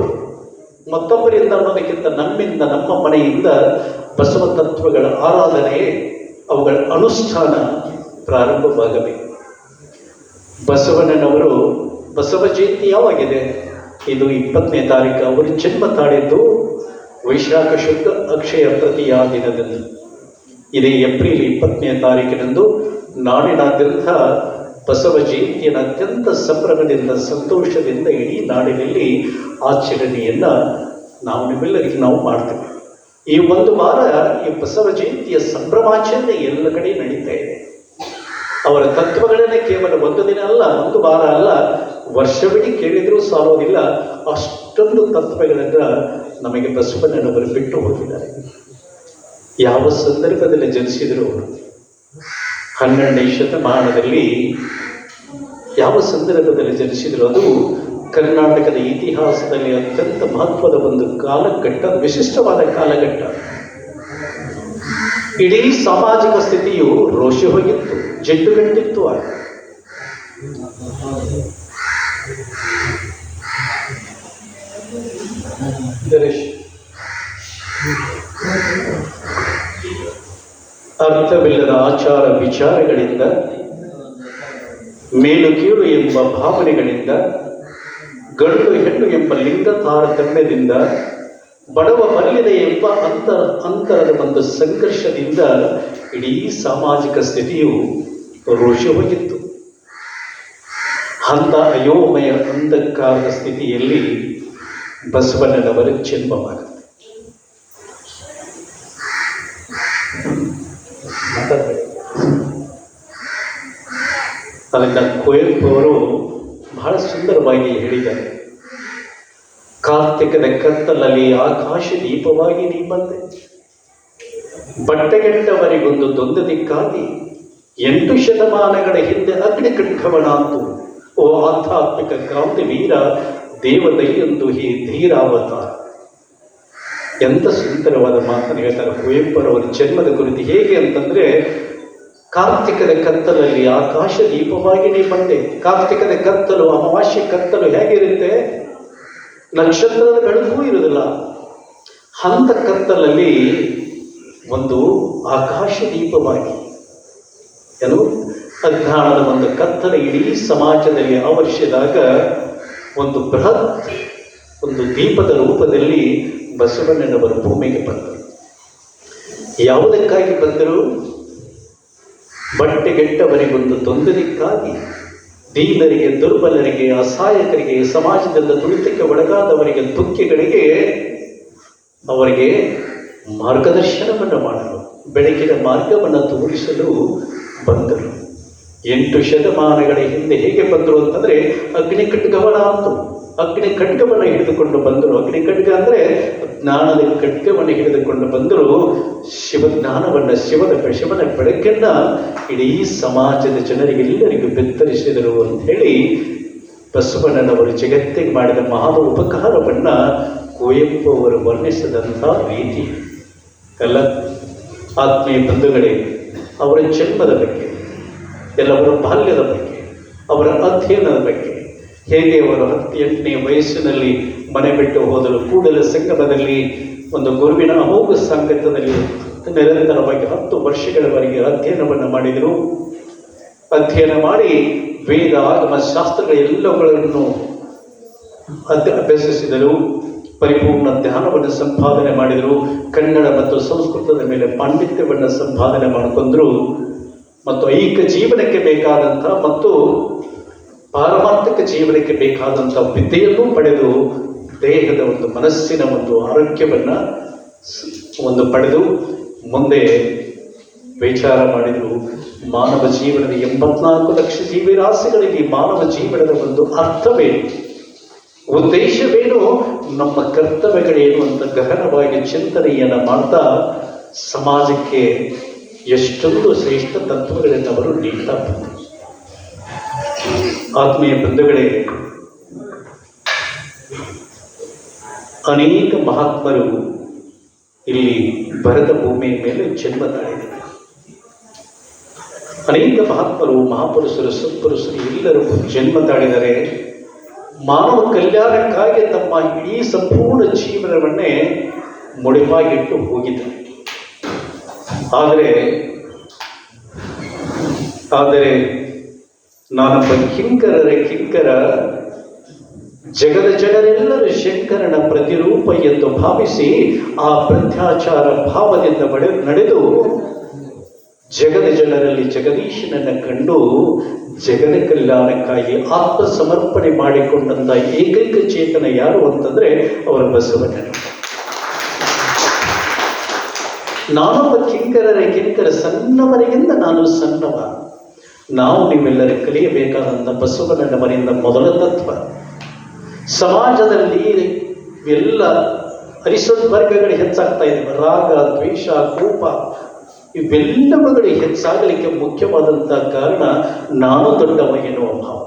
ಮತ್ತೊಬ್ಬರಿಂದ ಅನ್ನೋದಕ್ಕಿಂತ ನಮ್ಮಿಂದ, ನಮ್ಮ ಮನೆಯಿಂದ ಬಸವ ತತ್ವಗಳ ಆರಾಧನೆ, ಅವುಗಳ ಅನುಷ್ಠಾನ ಪ್ರಾರಂಭವಾಗಬೇಕು. ಬಸವಣ್ಣನವರು ಬಸವ ಜಯಂತಿ ಯಾವಾಗಿದೆ? ಇದು 20ನೇ ತಾರೀಕು. ಅವರು ಜನ್ಮ ತಾಳಿದ್ದು ವೈಶಾಖ ಶುದ್ಧ ಅಕ್ಷಯ ತೃತೀಯ ದಿನದಂದು. ಇದೇ ಏಪ್ರಿಲ್ 20ನೇ ತಾರೀಕಿನಂದು ನಾಡಿನಾದ್ಯಂತ ಬಸವ ಜಯಂತಿಯನ್ನು ಅತ್ಯಂತ ಸಂಭ್ರಮದಿಂದ, ಸಂತೋಷದಿಂದ ಇಡೀ ನಾಡಿನಲ್ಲಿ ಆಚರಣೆಯನ್ನು ನಿಮ್ಮೆಲ್ಲರಿಗೆ ನಾವು ಮಾಡ್ತೇವೆ. ಈ ಒಂದು ವಾರ ಈ ಬಸವ ಜಯಂತಿಯ ಸಂಭ್ರಮಾಚರಣೆ ಎಲ್ಲ ಕಡೆ ನಡೀತಾ ಇದೆ. ಅವರ ತತ್ವಗಳನ್ನೇ ಕೇವಲ ಒಂದು ದಿನ ಅಲ್ಲ, ಒಂದು ವಾರ ಅಲ್ಲ, ವರ್ಷವಿಡೀ ಕೇಳಿದರೂ ಸಾಲೋದಿಲ್ಲ. ಅಷ್ಟೊಂದು ತತ್ವಗಳನ್ನು ನಮಗೆ ಬಸವಣ್ಣನವರು ಬಿಟ್ಟು ಹೋಗಿದ್ದಾರೆ. ಯಾವ ಸಂದರ್ಭದಲ್ಲಿ ಜನಿಸಿದರು? 12ನೇ ಶತಮಾನದಲ್ಲಿ ಯಾವ ಸಂದರ್ಭದಲ್ಲಿ ಜನಿಸಿದರು? ಅದು ಕರ್ನಾಟಕದ ಇತಿಹಾಸದಲ್ಲಿ ಅತ್ಯಂತ ಮಹತ್ವದ ಒಂದು ಕಾಲಘಟ್ಟ, ವಿಶಿಷ್ಟವಾದ ಕಾಲಘಟ್ಟ. ಇಡೀ ಸಾಮಾಜಿಕ ಸ್ಥಿತಿಯು ರೋಷಿ ಹೋಗಿತ್ತು, ಜಡ್ಡುಗಟ್ಟಿತ್ತು. ಅರ್ಥವಿಲ್ಲದ ಆಚಾರ ವಿಚಾರಗಳಿಂದ, ಮೇಲು ಕೀಳು ಎಂಬ ಭಾವನೆಗಳಿಂದ, ಗಂಡು ಹೆಣ್ಣು ಎಂಬ ಲಿಂಗ ತಾರತಮ್ಯದಿಂದ, ಬಡವ ಬಲ್ಲಿದೆ ಎಂಬ ಅಂತರದ ಒಂದು ಸಂಘರ್ಷದಿಂದ ಇಡೀ ಸಾಮಾಜಿಕ ಸ್ಥಿತಿಯು ರೋಷಿ ಹೋಗಿತ್ತು. ಅಂಥ ಅಯೋಮಯ ಅಂಧಕಾರದ ಸ್ಥಿತಿಯಲ್ಲಿ ಬಸವಣ್ಣನವರ ಜನ್ಮವಾಗುತ್ತೆ. ಅದನ್ನು ಕುವೆಂಪು ಅವರು ಬಹಳ ಸುಂದರವಾಗಿ ಹೇಳಿದ್ದಾರೆ. ಕಾರ್ತಿಕದ ಕತ್ತಲಲ್ಲಿ ಆಕಾಶ ದೀಪವಾಗಿ ನೀ ಬಂದೆ, ಬಟ್ಟೆಗೆಟ್ಟವರಿಗೊಂದು ದೊಂದು ದಿಕ್ಕಾಗಿ 8 ಶತಮಾನಗಳ ಹಿಂದೆ ಅಗ್ನಿ ಖಡ್ಗವನಾಂತು. ಓ ಆಧ್ಯಾತ್ಮಿಕ ಕ್ರಾಂತಿ ವೀರ, ದೇವದೈಯೊಂದು ಹೀ ಧೀರಾವತಾರ. ಎಂಥ ಸುಂದರವಾದ ಮಾತನ್ನು ಹೇಳ್ತಾರೆ ಕುವೆಂಪುರವರ ಜನ್ಮದ ಕುರಿತು. ಹೇಗೆ ಅಂತಂದ್ರೆ, ಕಾರ್ತಿಕದ ಕತ್ತಲಲ್ಲಿ ಆಕಾಶ ದೀಪವಾಗಿ ನೀ ಬಂದೆ. ಕಾರ್ತಿಕದ ಕತ್ತಲು, ಅಮಾವಾಸ್ಯೆ ಕತ್ತಲು ಹೇಗಿರುತ್ತೆ? ನಕ್ಷತ್ರದ ಬೆಳಕು ಇರುವುದಿಲ್ಲ. ಅಂಥ ಕತ್ತಲಲ್ಲಿ ಒಂದು ಆಕಾಶ ದೀಪವಾಗಿ, ಏನು ಅಜ್ಞಾನದ ಒಂದು ಕತ್ತಲ ಇಡೀ ಸಮಾಜದಲ್ಲಿ ಆವರಿಸಿದಾಗ ಒಂದು ಬೃಹತ್ ಒಂದು ದೀಪದ ರೂಪದಲ್ಲಿ ಬಸವಣ್ಣನವರು ಭೂಮಿಗೆ ಬಂದರು. ಯಾವುದಕ್ಕಾಗಿ ಬಂದರು? ಬಟ್ಟೆಗೆಟ್ಟವರಿಗೊಂದು ತೊಂದರೆಕ್ಕಾಗಿ, ದೀನರಿಗೆ, ದುರ್ಬಲರಿಗೆ, ಅಸಹಾಯಕರಿಗೆ, ಸಮಾಜದಿಂದ ತುಳಿತಕ್ಕೆ ಒಳಗಾದವರಿಗೆ, ದುಃಖಿಗಳಿಗೆ ಅವರಿಗೆ ಮಾರ್ಗದರ್ಶನವನ್ನು ಮಾಡಲು, ಬೆಳಕಿನ ಮಾರ್ಗವನ್ನು ತೋರಿಸಲು ಬಂದರು. 8 ಶತಮಾನಗಳ ಹಿಂದೆ ಹೇಗೆ ಬಂದರು ಅಂತಂದರೆ, ಅಗ್ನಿ ಖಡ್ಗವನ ಅಂತು. ಅಗ್ನಿ ಖಡ್ಗವನ್ನು ಹಿಡಿದುಕೊಂಡು ಬಂದರು. ಅಗ್ನಿ ಖಡ್ಗ ಅಂದರೆ ಜ್ಞಾನದ ಖಡ್ಗವನ್ನು ಹಿಡಿದುಕೊಂಡು ಬಂದರು. ಶಿವಜ್ಞಾನವನ್ನು, ಶಿವನ ಬೆಳಕನ್ನು ಇಡೀ ಸಮಾಜದ ಜನರಿಗೆಲ್ಲರಿಗೂ ಬೆತ್ತರಿಸಿದರು ಅಂತ ಹೇಳಿ ಬಸವಣ್ಣನವರು ಜಗತ್ತಿಗೆ ಮಾಡಿದ ಮಹಾ ಉಪಕಾರವನ್ನು ಕುವೆಂಪು ಅವರು ವರ್ಣಿಸಿದಂಥ ರೀತಿ ಎಲ್ಲ. ಆತ್ಮೀಯ ಬಂಧುಗಳೇ, ಅವರ ಜನ್ಮದ ಬಗ್ಗೆ, ಎಲ್ಲವರ ಬಾಲ್ಯದ ಬಗ್ಗೆ, ಅವರ ಅಧ್ಯಯನದ ಬಗ್ಗೆ, ಹೇಗೆ ಅವರು 18ನೇ ವಯಸ್ಸಿನಲ್ಲಿ ಮನೆ ಬಿಟ್ಟು ಹೋದರು, ಕೂಡಲ ಸಂಗಮದಲ್ಲಿ ಒಂದು ಗುರುವಿನ ಅಮೋಘ ಸಂಗತದಲ್ಲಿ ನಿರಂತರವಾಗಿ 10 ವರ್ಷಗಳವರೆಗೆ ಅಧ್ಯಯನವನ್ನು ಮಾಡಿದರು. ಅಧ್ಯಯನ ಮಾಡಿ ವೇದ, ಆಗಮ, ಶಾಸ್ತ್ರಗಳೆಲ್ಲವುಗಳನ್ನು ಅಭ್ಯಸಿಸಿದರು. ಪರಿಪೂರ್ಣ ಧ್ಯಾನವನ್ನು ಸಂಪಾದನೆ ಮಾಡಿದರು. ಕನ್ನಡ ಮತ್ತು ಸಂಸ್ಕೃತದ ಮೇಲೆ ಪಾಂಡಿತ್ಯವನ್ನು ಸಂಪಾದನೆ ಮಾಡಿಕೊಂಡರು. ಮತ್ತು ಐಕ್ಯ ಜೀವನಕ್ಕೆ ಬೇಕಾದಂಥ ಮತ್ತು ಪಾರಮಾರ್ಥಿಕ ಜೀವನಕ್ಕೆ ಬೇಕಾದಂಥ ವಿದ್ಯೆಯನ್ನು ಪಡೆದು ದೇಹದ ಒಂದು ಮನಸ್ಸಿನ ಒಂದು ಆರೋಗ್ಯವನ್ನು ಪಡೆದು ಮುಂದೆ ವಿಚಾರ ಮಾಡಿದರು. ಮಾನವ ಜೀವನದ 84 ಲಕ್ಷ ಜೀವರಾಶಿಗಳಿಗೆ ಮಾನವ ಜೀವನದ ಒಂದು ಅರ್ಥವೇನು, ಉದ್ದೇಶವೇನು, ನಮ್ಮ ಕರ್ತವ್ಯಗಳೇನು ಅಂತ ಗಹನವಾಗಿ ಚಿಂತನೆಯನ್ನು ಮಾಡ್ತಾ ಸಮಾಜಕ್ಕೆ ಎಷ್ಟೊಂದು ಶ್ರೇಷ್ಠ ತತ್ವಗಳನ್ನು ಅವರು ನೀಡ್ತಾ ಬಂದರು. ಆತ್ಮೀಯ ಬಂಧುಗಳೇ, ಅನೇಕ ಮಹಾತ್ಮರು ಇಲ್ಲಿ ಭರತ ಭೂಮಿಯ ಮೇಲೆ ಜನ್ಮ ತಾಳಿದರು. ಅನೇಕ ಮಹಾತ್ಮರು, ಮಹಾಪುರುಷರು, ಸತ್ಪುರುಷರು ಎಲ್ಲರೂ ಜನ್ಮ ತಾಳಿದರೆ ಮಾನವ ಕಲ್ಯಾಣಕ್ಕಾಗಿ ತಮ್ಮ ಇಡೀ ಸಂಪೂರ್ಣ ಜೀವನವನ್ನೇ ಮುಡಿಪಾಗಿಟ್ಟು ಹೋಗಿದ್ದಾರೆ. ಆದರೆ ನಾನೊಬ್ಬ ಕಿಂಕರ, ಜಗದ ಜನರೆಲ್ಲರೂ ಶಂಕರನ ಪ್ರತಿರೂಪ ಎಂದು ಭಾವಿಸಿ ಆ ಪ್ರತ್ಯಾಚಾರ ಭಾವದಿಂದ ನಡೆದು ಜಗದ ಜನರಲ್ಲಿ ಜಗದೀಶನನ್ನು ಕಂಡು ಜಗದ ಕಲ್ಯಾಣಕ್ಕಾಗಿ ಆತ್ಮ ಸಮರ್ಪಣೆ ಮಾಡಿಕೊಂಡಂಥ ಏಕೈಕ ಚೇತನ ಯಾರು ಅಂತಂದರೆ ಅವರ ಬಸವಣ್ಣನವರು. ನಾನೊಬ್ಬ ಕಿಂಕರ, ಸಣ್ಣವರಿಗಿಂತ ನಾನು ಸಣ್ಣವ. ನಾವು ನೀವೆಲ್ಲರೂ ಕಲಿಯಬೇಕಾದಂಥ ಬಸವಣ್ಣನವರಿಂದ ಮೊದಲ ತತ್ವ, ಸಮಾಜದಲ್ಲಿ ಎಲ್ಲ ಅರಿಸೊಡ್ವರ್ಗಗಳು ಹೆಚ್ಚಾಗ್ತಾ ಇದ್ದಾವೆ. ರಾಗ, ದ್ವೇಷ, ಕೋಪ ಇವೆಲ್ಲವುಗಳು ಹೆಚ್ಚಾಗಲಿಕ್ಕೆ ಮುಖ್ಯವಾದಂಥ ಕಾರಣ ನಾನು ದೊಡ್ಡವ ಎನ್ನುವ ಭಾವ.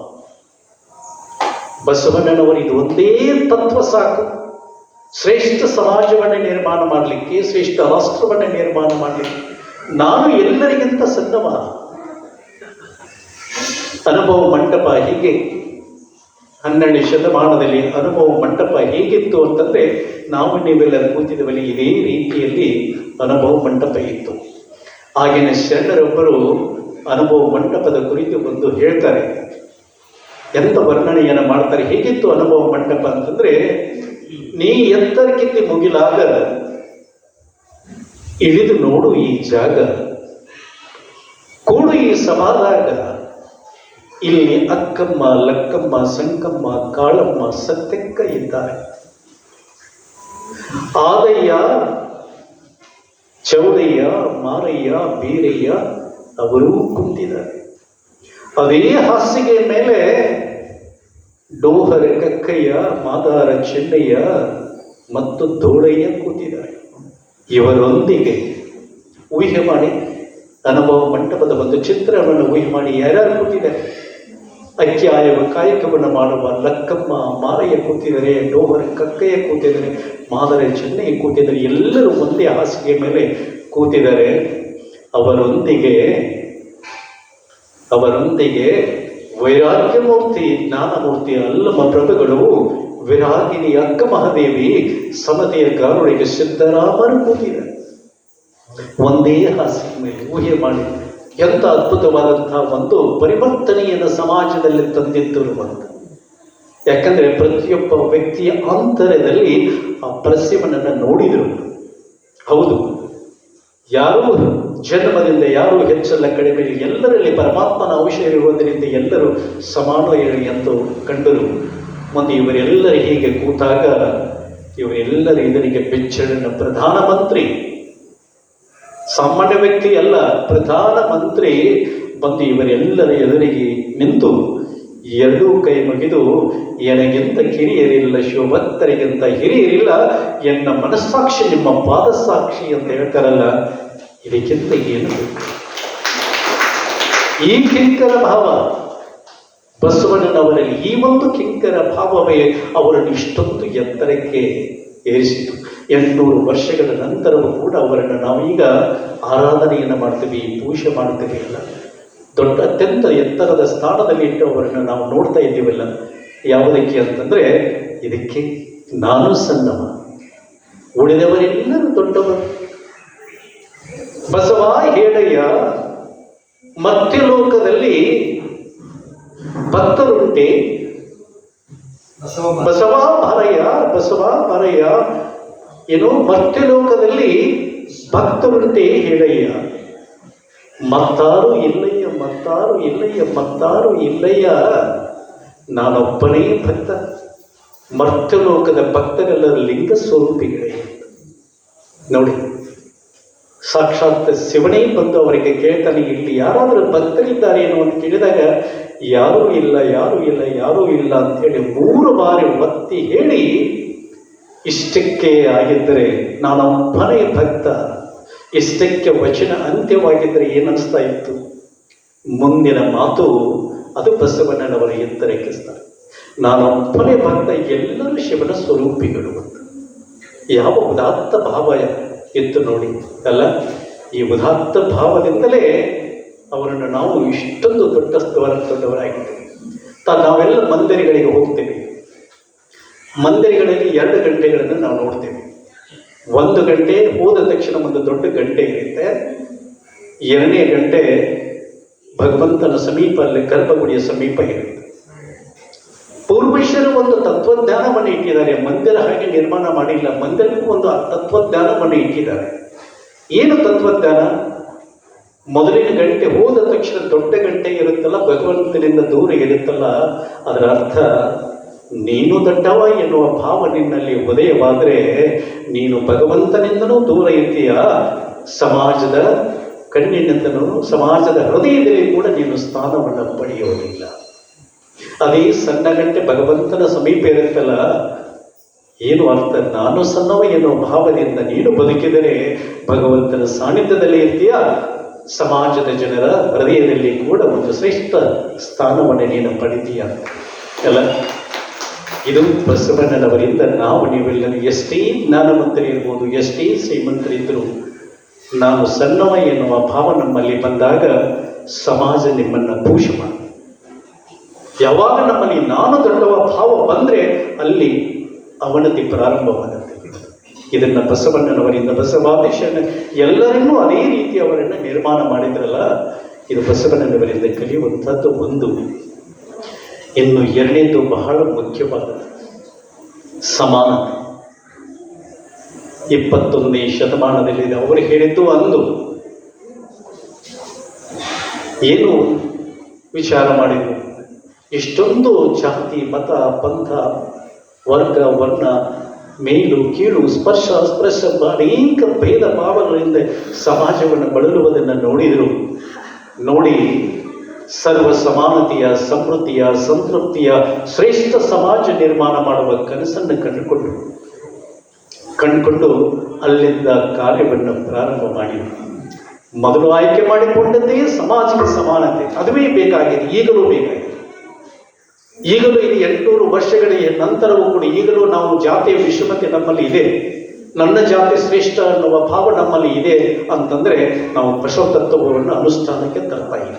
ಬಸವಣ್ಣನವರು ಇದು ಒಂದೇ ತತ್ವ ಸಾಕು ಶ್ರೇಷ್ಠ ಸಮಾಜವನ್ನೇ ನಿರ್ಮಾಣ ಮಾಡಲಿಕ್ಕೆ, ಶ್ರೇಷ್ಠ ರಾಷ್ಟ್ರವನ್ನೇ ನಿರ್ಮಾಣ ಮಾಡಲಿಕ್ಕೆ. ನಾನು ಎಲ್ಲರಿಗಿಂತ ಸಣ್ಣವ. ಅನುಭವ ಮಂಟಪ ಹೀಗೆ 12ನೇ ಶತಮಾನದಲ್ಲಿ ಅನುಭವ ಮಂಟಪ ಹೇಗಿತ್ತು ಅಂತಂದರೆ, ನಾವು ನೀವೆಲ್ಲರೂ ಕೂತಿದ್ದವಲ್ಲಿ ಇದೇ ರೀತಿಯಲ್ಲಿ ಅನುಭವ ಮಂಟಪ ಇತ್ತು. ಆಗಿನ ಶರಣರೊಬ್ಬರು ಅನುಭವ ಮಂಟಪದ ಕುರಿತು ಒಂದು ಹೇಳ್ತಾರೆ. ಎಂಥ ವರ್ಣನೆಯನ್ನು ಮಾಡ್ತಾರೆ. ಹೇಗಿತ್ತು ಅನುಭವ ಮಂಟಪ ಅಂತಂದರೆ, ನೀ ಎತ್ತರಕ್ಕಿಂತ ಮುಗಿಲಾಗ ಇಳಿದು ನೋಡು ಈ ಜಾಗ, ಕೂಡು ಈ ಸಭಾದಾಗ, ಇಲ್ಲಿ ಅಕ್ಕಮ್ಮ, ಲಕ್ಕಮ್ಮ, ಸಂಕಮ್ಮ, ಕಾಳಮ್ಮ, ಸತ್ಯಕ್ಕ ಇದ್ದಾರೆ. ಆದಯ್ಯ, ಚೌಡಯ್ಯ, ಮಾರಯ್ಯ, ಬೀರಯ್ಯ ಅವರೂ ಕುಂತಿದ್ದಾರೆ. ಅದೇ ಹಾಸಿಗೆ ಮೇಲೆ ಡೋಹರ ಕಕ್ಕಯ್ಯ, ಮಾದಾರ ಚೆನ್ನಯ್ಯ ಮತ್ತು ದೋಳಯ್ಯ ಕೂತಿದ್ದಾರೆ. ಇವರೊಂದಿಗೆ ಊಹೆ ಮಾಡಿ, ಅನುಭವ ಮಂಟಪದ ಒಂದು ಚಿತ್ರವನ್ನು ಊಹೆ ಮಾಡಿ ಯಾರ್ಯಾರು ಕೂತಿದ್ದಾರೆ? ಅಕ್ಕಿಯಾಯವ ಕಾಯಕವನ್ನು ಮಾಡುವ ಲಕ್ಕಮ್ಮ, ಮಾರಯ್ಯ ಕೂತಿದ್ದಾರೆ, ಡೋಹರ ಕಕ್ಕಯ್ಯ ಕೂತಿದ್ದಾರೆ, ಮಾದರ ಚೆನ್ನಯ್ಯ ಕೂತಿದ್ದಾರೆ. ಎಲ್ಲರೂ ಒಂದೇ ಹಾಸಿಗೆ ಮೇಲೆ ಕೂತಿದ್ದಾರೆ. ಅವರೊಂದಿಗೆ ವೈರಾಗ್ಯಮೂರ್ತಿ, ಜ್ಞಾನಮೂರ್ತಿ ಅಲ್ಲಮ ಪ್ರಭುಗಳು, ವಿರಾಗಿನಿ ಅಕ್ಕ ಮಹಾದೇವಿ, ಸಮತೆಯ ಗಾರುಡಿಗೆ ಸಿದ್ದರಾಮರು ಕೂತಿದ್ದಾರೆ. ಒಂದೇ ಹಾಸಿಗೆ ಮೇಲೆ ಊಹೆ ಮಾಡಿ ಎಂಥ ಅದ್ಭುತವಾದಂತಹ ಒಂದು ಪರಿವರ್ತನೆಯನ್ನು ಸಮಾಜದಲ್ಲಿ ತಂದಿದ್ದರು ಅಂತ. ಯಾಕಂದ್ರೆ ಪ್ರತಿಯೊಬ್ಬ ವ್ಯಕ್ತಿಯ ಅಂತರದಲ್ಲಿ ಆ ಪರಸ್ಯಮನನ್ನು ನೋಡಿದರು. ಹೌದು, ಯಾರೂ ಜನ್ಮದಿಂದ ಯಾರೂ ಹೆಚ್ಚಲ್ಲ, ಕಡಿಮೆ, ಎಲ್ಲರಲ್ಲಿ ಪರಮಾತ್ಮನ ಅಂಶ ಇರುವುದರಿಂದ ಎಲ್ಲರೂ ಸಮಾನ ಎಂದು ಕಂಡರು. ಮುಂದೆ ಇವರೆಲ್ಲರೂ ಹೀಗೆ ಕೂತಾಗ ಇವರೆಲ್ಲರ ಇದರಿಗೆ ಬೆಚ್ಚರನ್ನ ಪ್ರಧಾನಮಂತ್ರಿ, ಸಾಮಾನ್ಯ ವ್ಯಕ್ತಿ ಅಲ್ಲ, ಪ್ರಧಾನಮಂತ್ರಿ ಬಂದು ಇವರೆಲ್ಲರ ಎದುರಿಗೆ ನಿಂತು ಎರಡೂ ಕೈ ಮುಗಿದು, ಎನಗಿಂತ ಕಿರಿಯರಿಲ್ಲ, ಶಿವಭಕ್ತರಿಗಿಂತ ಹಿರಿಯರಿಲ್ಲ, ಎನ್ನ ಮನಸ್ಸಾಕ್ಷಿ ನಿಮ್ಮ ಪಾದಸಾಕ್ಷಿ ಅಂತ ಹೇಳ್ತಾರಲ್ಲ, ಇದಕ್ಕಿಂತ ಏನು? ಈ ಕಿಂಕರ ಭಾವ ಬಸವಣ್ಣನವರಲ್ಲಿ, ಈ ಒಂದು ಕಿಂಕರ ಭಾವವೇ ಅವರನ್ನು ಇಷ್ಟೊಂದು ಎತ್ತರಕ್ಕೆ ಏರಿಸಿತು. 800 ವರ್ಷಗಳ ನಂತರವೂ ಕೂಡ ಅವರನ್ನು ನಾವೀಗ ಆರಾಧನೆಯನ್ನು ಮಾಡ್ತೀವಿ, ಪೂಜೆ ಮಾಡ್ತೀವಿ ಅಲ್ಲ, ದೊಡ್ಡ ಅತ್ಯಂತ ಎತ್ತರದ ಸ್ಥಾನದಲ್ಲಿ ಇಟ್ಟು ಅವರನ್ನು ನಾವು ನೋಡ್ತಾ ಇದ್ದೀವಲ್ಲ. ಯಾವುದಕ್ಕೆ ಅಂತಂದ್ರೆ, ಇದಕ್ಕೆ ನಾನು ಸಣ್ಣವ, ಉಳಿದವರೆಲ್ಲರೂ ದೊಡ್ಡವರು. ಬಸವ ಹೇಳಯ್ಯ, ಮರ್ತ್ಯಲೋಕದಲ್ಲಿ ಭಕ್ತರುಂಟೆ, ಬಸವ ಮಾರಯ್ಯ ಏನು, ಮರ್ತ್ಯಲೋಕದಲ್ಲಿ ಭಕ್ತರುಂಟೆ ಹೇಳಯ್ಯ, ಮತ್ತಾರು ಇಲ್ಲಯ್ಯ, ನಾನೊಬ್ಬನೇ ಭಕ್ತ. ಮರ್ತ್ಯಲೋಕದ ಭಕ್ತರೆಲ್ಲರ ಲಿಂಗ ಸ್ವರೂಪಿಗಳೇ. ನೋಡಿ, ಸಾಕ್ಷಾತ್ ಶಿವನೇ ಬಂದು ಅವರಿಗೆ ಕೇಳ್ತಾನೆ, ಇಲ್ಲಿ ಯಾರಾದರೂ ಭಕ್ತರಿದ್ದಾರೇನೋ ಅಂತ ಕೇಳಿದಾಗ ಯಾರೂ ಇಲ್ಲ ಅಂತ ಹೇಳಿ 3 ಬಾರಿ ಒತ್ತಿ ಹೇಳಿ, ಇಷ್ಟಕ್ಕೆ ಆಗಿದ್ದರೆ ನಾನೊಬ್ಬನೇ ಭಕ್ತ, ಇಷ್ಟಕ್ಕೆ ವಚನ ಅಂತ್ಯವಾಗಿದ್ದರೆ ಏನನ್ನಿಸ್ತಾ ಇತ್ತು? ಮುಂದಿನ ಮಾತು ಅದು ಬಸವಣ್ಣನವರ ಎತ್ತರಕ್ಕಿಸ್ತಾರೆ. ನಾನೊಬ್ಬನೇ ಭಕ್ತ, ಎಲ್ಲರೂ ಶಿವನ ಸ್ವರೂಪಿಗಳು ಅಂತ. ಯಾವ ಉದಾತ್ತ ಭಾವ ಇತ್ತು ನೋಡಿ ಅಲ್ಲ. ಈ ಉದಾತ್ತ ಭಾವದಿಂದಲೇ ಅವರನ್ನು ನಾವು ಇಷ್ಟೊಂದು ದೊಡ್ಡವರಾಗಿದ್ದೇವೆ. ನಾವೆಲ್ಲ ಮಂದಿರಗಳಿಗೆ ಹೋಗ್ತೇವೆ. ಮಂದಿರಗಳಲ್ಲಿ 2 ಗಂಟೆಗಳನ್ನು ನಾವು ನೋಡ್ತೇವೆ. 1 ಗಂಟೆ ಹೋದ ತಕ್ಷಣ ಒಂದು ದೊಡ್ಡ ಗಂಟೆ ಇರುತ್ತೆ. 2ನೇ ಗಂಟೆ ಭಗವಂತನ ಸಮೀಪ, ಅಲ್ಲಿ ಗರ್ಭಗುಡಿಯ ಸಮೀಪ ಇರುತ್ತೆ. ಪೂರ್ವಜರು ಒಂದು ತತ್ವಜ್ಞಾನವನ್ನು ಇಟ್ಟಿದ್ದಾರೆ. ಮಂದಿರ ಹಾಗೆ ನಿರ್ಮಾಣ ಮಾಡಿಲ್ಲ, ಮಂದಿರಕ್ಕೂ ಒಂದು ತತ್ವಜ್ಞಾನವನ್ನು ಇಟ್ಟಿದ್ದಾರೆ. ಏನು ತತ್ವಜ್ಞಾನ? ಮೊದಲಿನ ಗಂಟೆ ಹೋದ ತಕ್ಷಣ ದೊಡ್ಡ ಗಂಟೆ ಇರುತ್ತಲ್ಲ, ಭಗವಂತನಿಂದ ದೂರ ಇರುತ್ತಲ್ಲ, ಅದರ ಅರ್ಥ ನೀನು ದೊಡ್ಡವ ಎನ್ನುವ ಭಾವ ನಿನ್ನಲ್ಲಿ ಉದಯವಾದರೆ ನೀನು ಭಗವಂತನಿಂದನೂ ದೂರ ಇರ್ತೀಯ, ಸಮಾಜದ ಕಣ್ಣಿನಿಂದನೂ ಸಮಾಜದ ಹೃದಯದಲ್ಲಿ ಕೂಡ ನೀನು ಸ್ಥಾನವನ್ನು ಪಡೆಯುವುದಿಲ್ಲ. ಅದೇ ಸಣ್ಣ ಗಂಟೆ ಭಗವಂತನ ಸಮೀಪ ಇರುತ್ತಲ್ಲ, ಏನು ಅರ್ಥ? ನಾನು ಸಣ್ಣವ ಎನ್ನುವ ಭಾವದಿಂದ ನೀನು ಬದುಕಿದರೆ ಭಗವಂತನ ಸಾನ್ನಿಧ್ಯದಲ್ಲಿ ಇರ್ತೀಯ, ಸಮಾಜದ ಜನರ ಹೃದಯದಲ್ಲಿ ಕೂಡ ಒಂದು ಶ್ರೇಷ್ಠ ಸ್ಥಾನವನ್ನು ನೀನು ಪಡಿತೀಯ ಅಲ್ಲ. ಇದು ಬಸವಣ್ಣನವರಿಂದ ನಾವು ನೀವೆಲ್ಲರೂ ಎಷ್ಟೇ ಜ್ಞಾನವಂತರು ಇರ್ಬೋದು, ಎಷ್ಟೇ ಶ್ರೀಮಂತರಿದ್ದರೂ, ನಾನು ಸಣ್ಣವ ಎನ್ನುವ ಭಾವ ನಮ್ಮಲ್ಲಿ ಬಂದಾಗ ಸಮಾಜ ನಿಮ್ಮನ್ನು ಪೂಜೆ ಮಾಡಿ. ಯಾವಾಗ ನಮ್ಮಲ್ಲಿ ನಾನು ದೊಡ್ಡವ ಭಾವ ಬಂದರೆ ಅಲ್ಲಿ ಅವನತಿ ಪ್ರಾರಂಭವಾಗುತ್ತೆ. ಇದನ್ನು ಬಸವಣ್ಣನವರಿಂದ, ಬಸವಾದೀಶನ ಎಲ್ಲರನ್ನೂ ಅದೇ ರೀತಿ ಅವರನ್ನು ನಿರ್ಮಾಣ ಮಾಡಿದ್ರಲ್ಲ, ಇದು ಬಸವಣ್ಣನವರಿಂದ ಕಲಿಯುವಂಥದ್ದು ಒಂದು. ಇನ್ನು 2ನೇದು ಬಹಳ ಮುಖ್ಯವಾದ ಸಮಾನತೆ. 21ನೇ ಶತಮಾನದಲ್ಲಿ ಅವರು ಹೇಳಿದ್ದು ಅಂದು ಏನು ವಿಚಾರ ಮಾಡಿದ್ರು? ಇಷ್ಟೊಂದು ಜಾತಿ, ಮತ, ಪಂಥ, ವರ್ಗ, ವರ್ಣ, ಮೇಲು ಕೀಳು, ಸ್ಪರ್ಶ ಅಸ್ಪರ್ಶ, ಅನೇಕ ಭೇದ ಭಾವಗಳಿಂದ ಸಮಾಜವನ್ನು ಬಳಲುವುದನ್ನು ನೋಡಿ ಸರ್ವ ಸಮಾನತೆಯ, ಸಮೃದ್ಧಿಯ, ಸಂತೃಪ್ತಿಯ ಶ್ರೇಷ್ಠ ಸಮಾಜ ನಿರ್ಮಾಣ ಮಾಡುವ ಕನಸನ್ನು ಕಂಡುಕೊಂಡು ಅಲ್ಲಿಂದ ಕಾರ್ಯವನ್ನು ಪ್ರಾರಂಭ ಮಾಡಿ ಮೊದಲು ಆಯ್ಕೆ ಮಾಡಿಕೊಂಡದ್ದೇ ಸಮಾಜಕ್ಕೆ ಸಮಾನತೆ. ಅದುವೇ ಬೇಕಾಗಿದೆ, ಈಗಲೂ ಬೇಕಾಗಿದೆ. ಈಗಲೂ ಇದು 800 ವರ್ಷಗಳ ನಂತರವೂ ಕೂಡ ಈಗಲೂ ನಾವು ಜಾತಿಯ ವಿಷಮತೆ ನಮ್ಮಲ್ಲಿ ಇದೆ, ನನ್ನ ಜಾತಿ ಶ್ರೇಷ್ಠ ಅನ್ನುವ ಭಾವ ನಮ್ಮಲ್ಲಿ ಇದೆ ಅಂತಂದ್ರೆ ನಾವು ಬಸವ ತತ್ವವನ್ನು ಅನುಷ್ಠಾನಕ್ಕೆ ತರ್ತಾ ಇಲ್ಲ.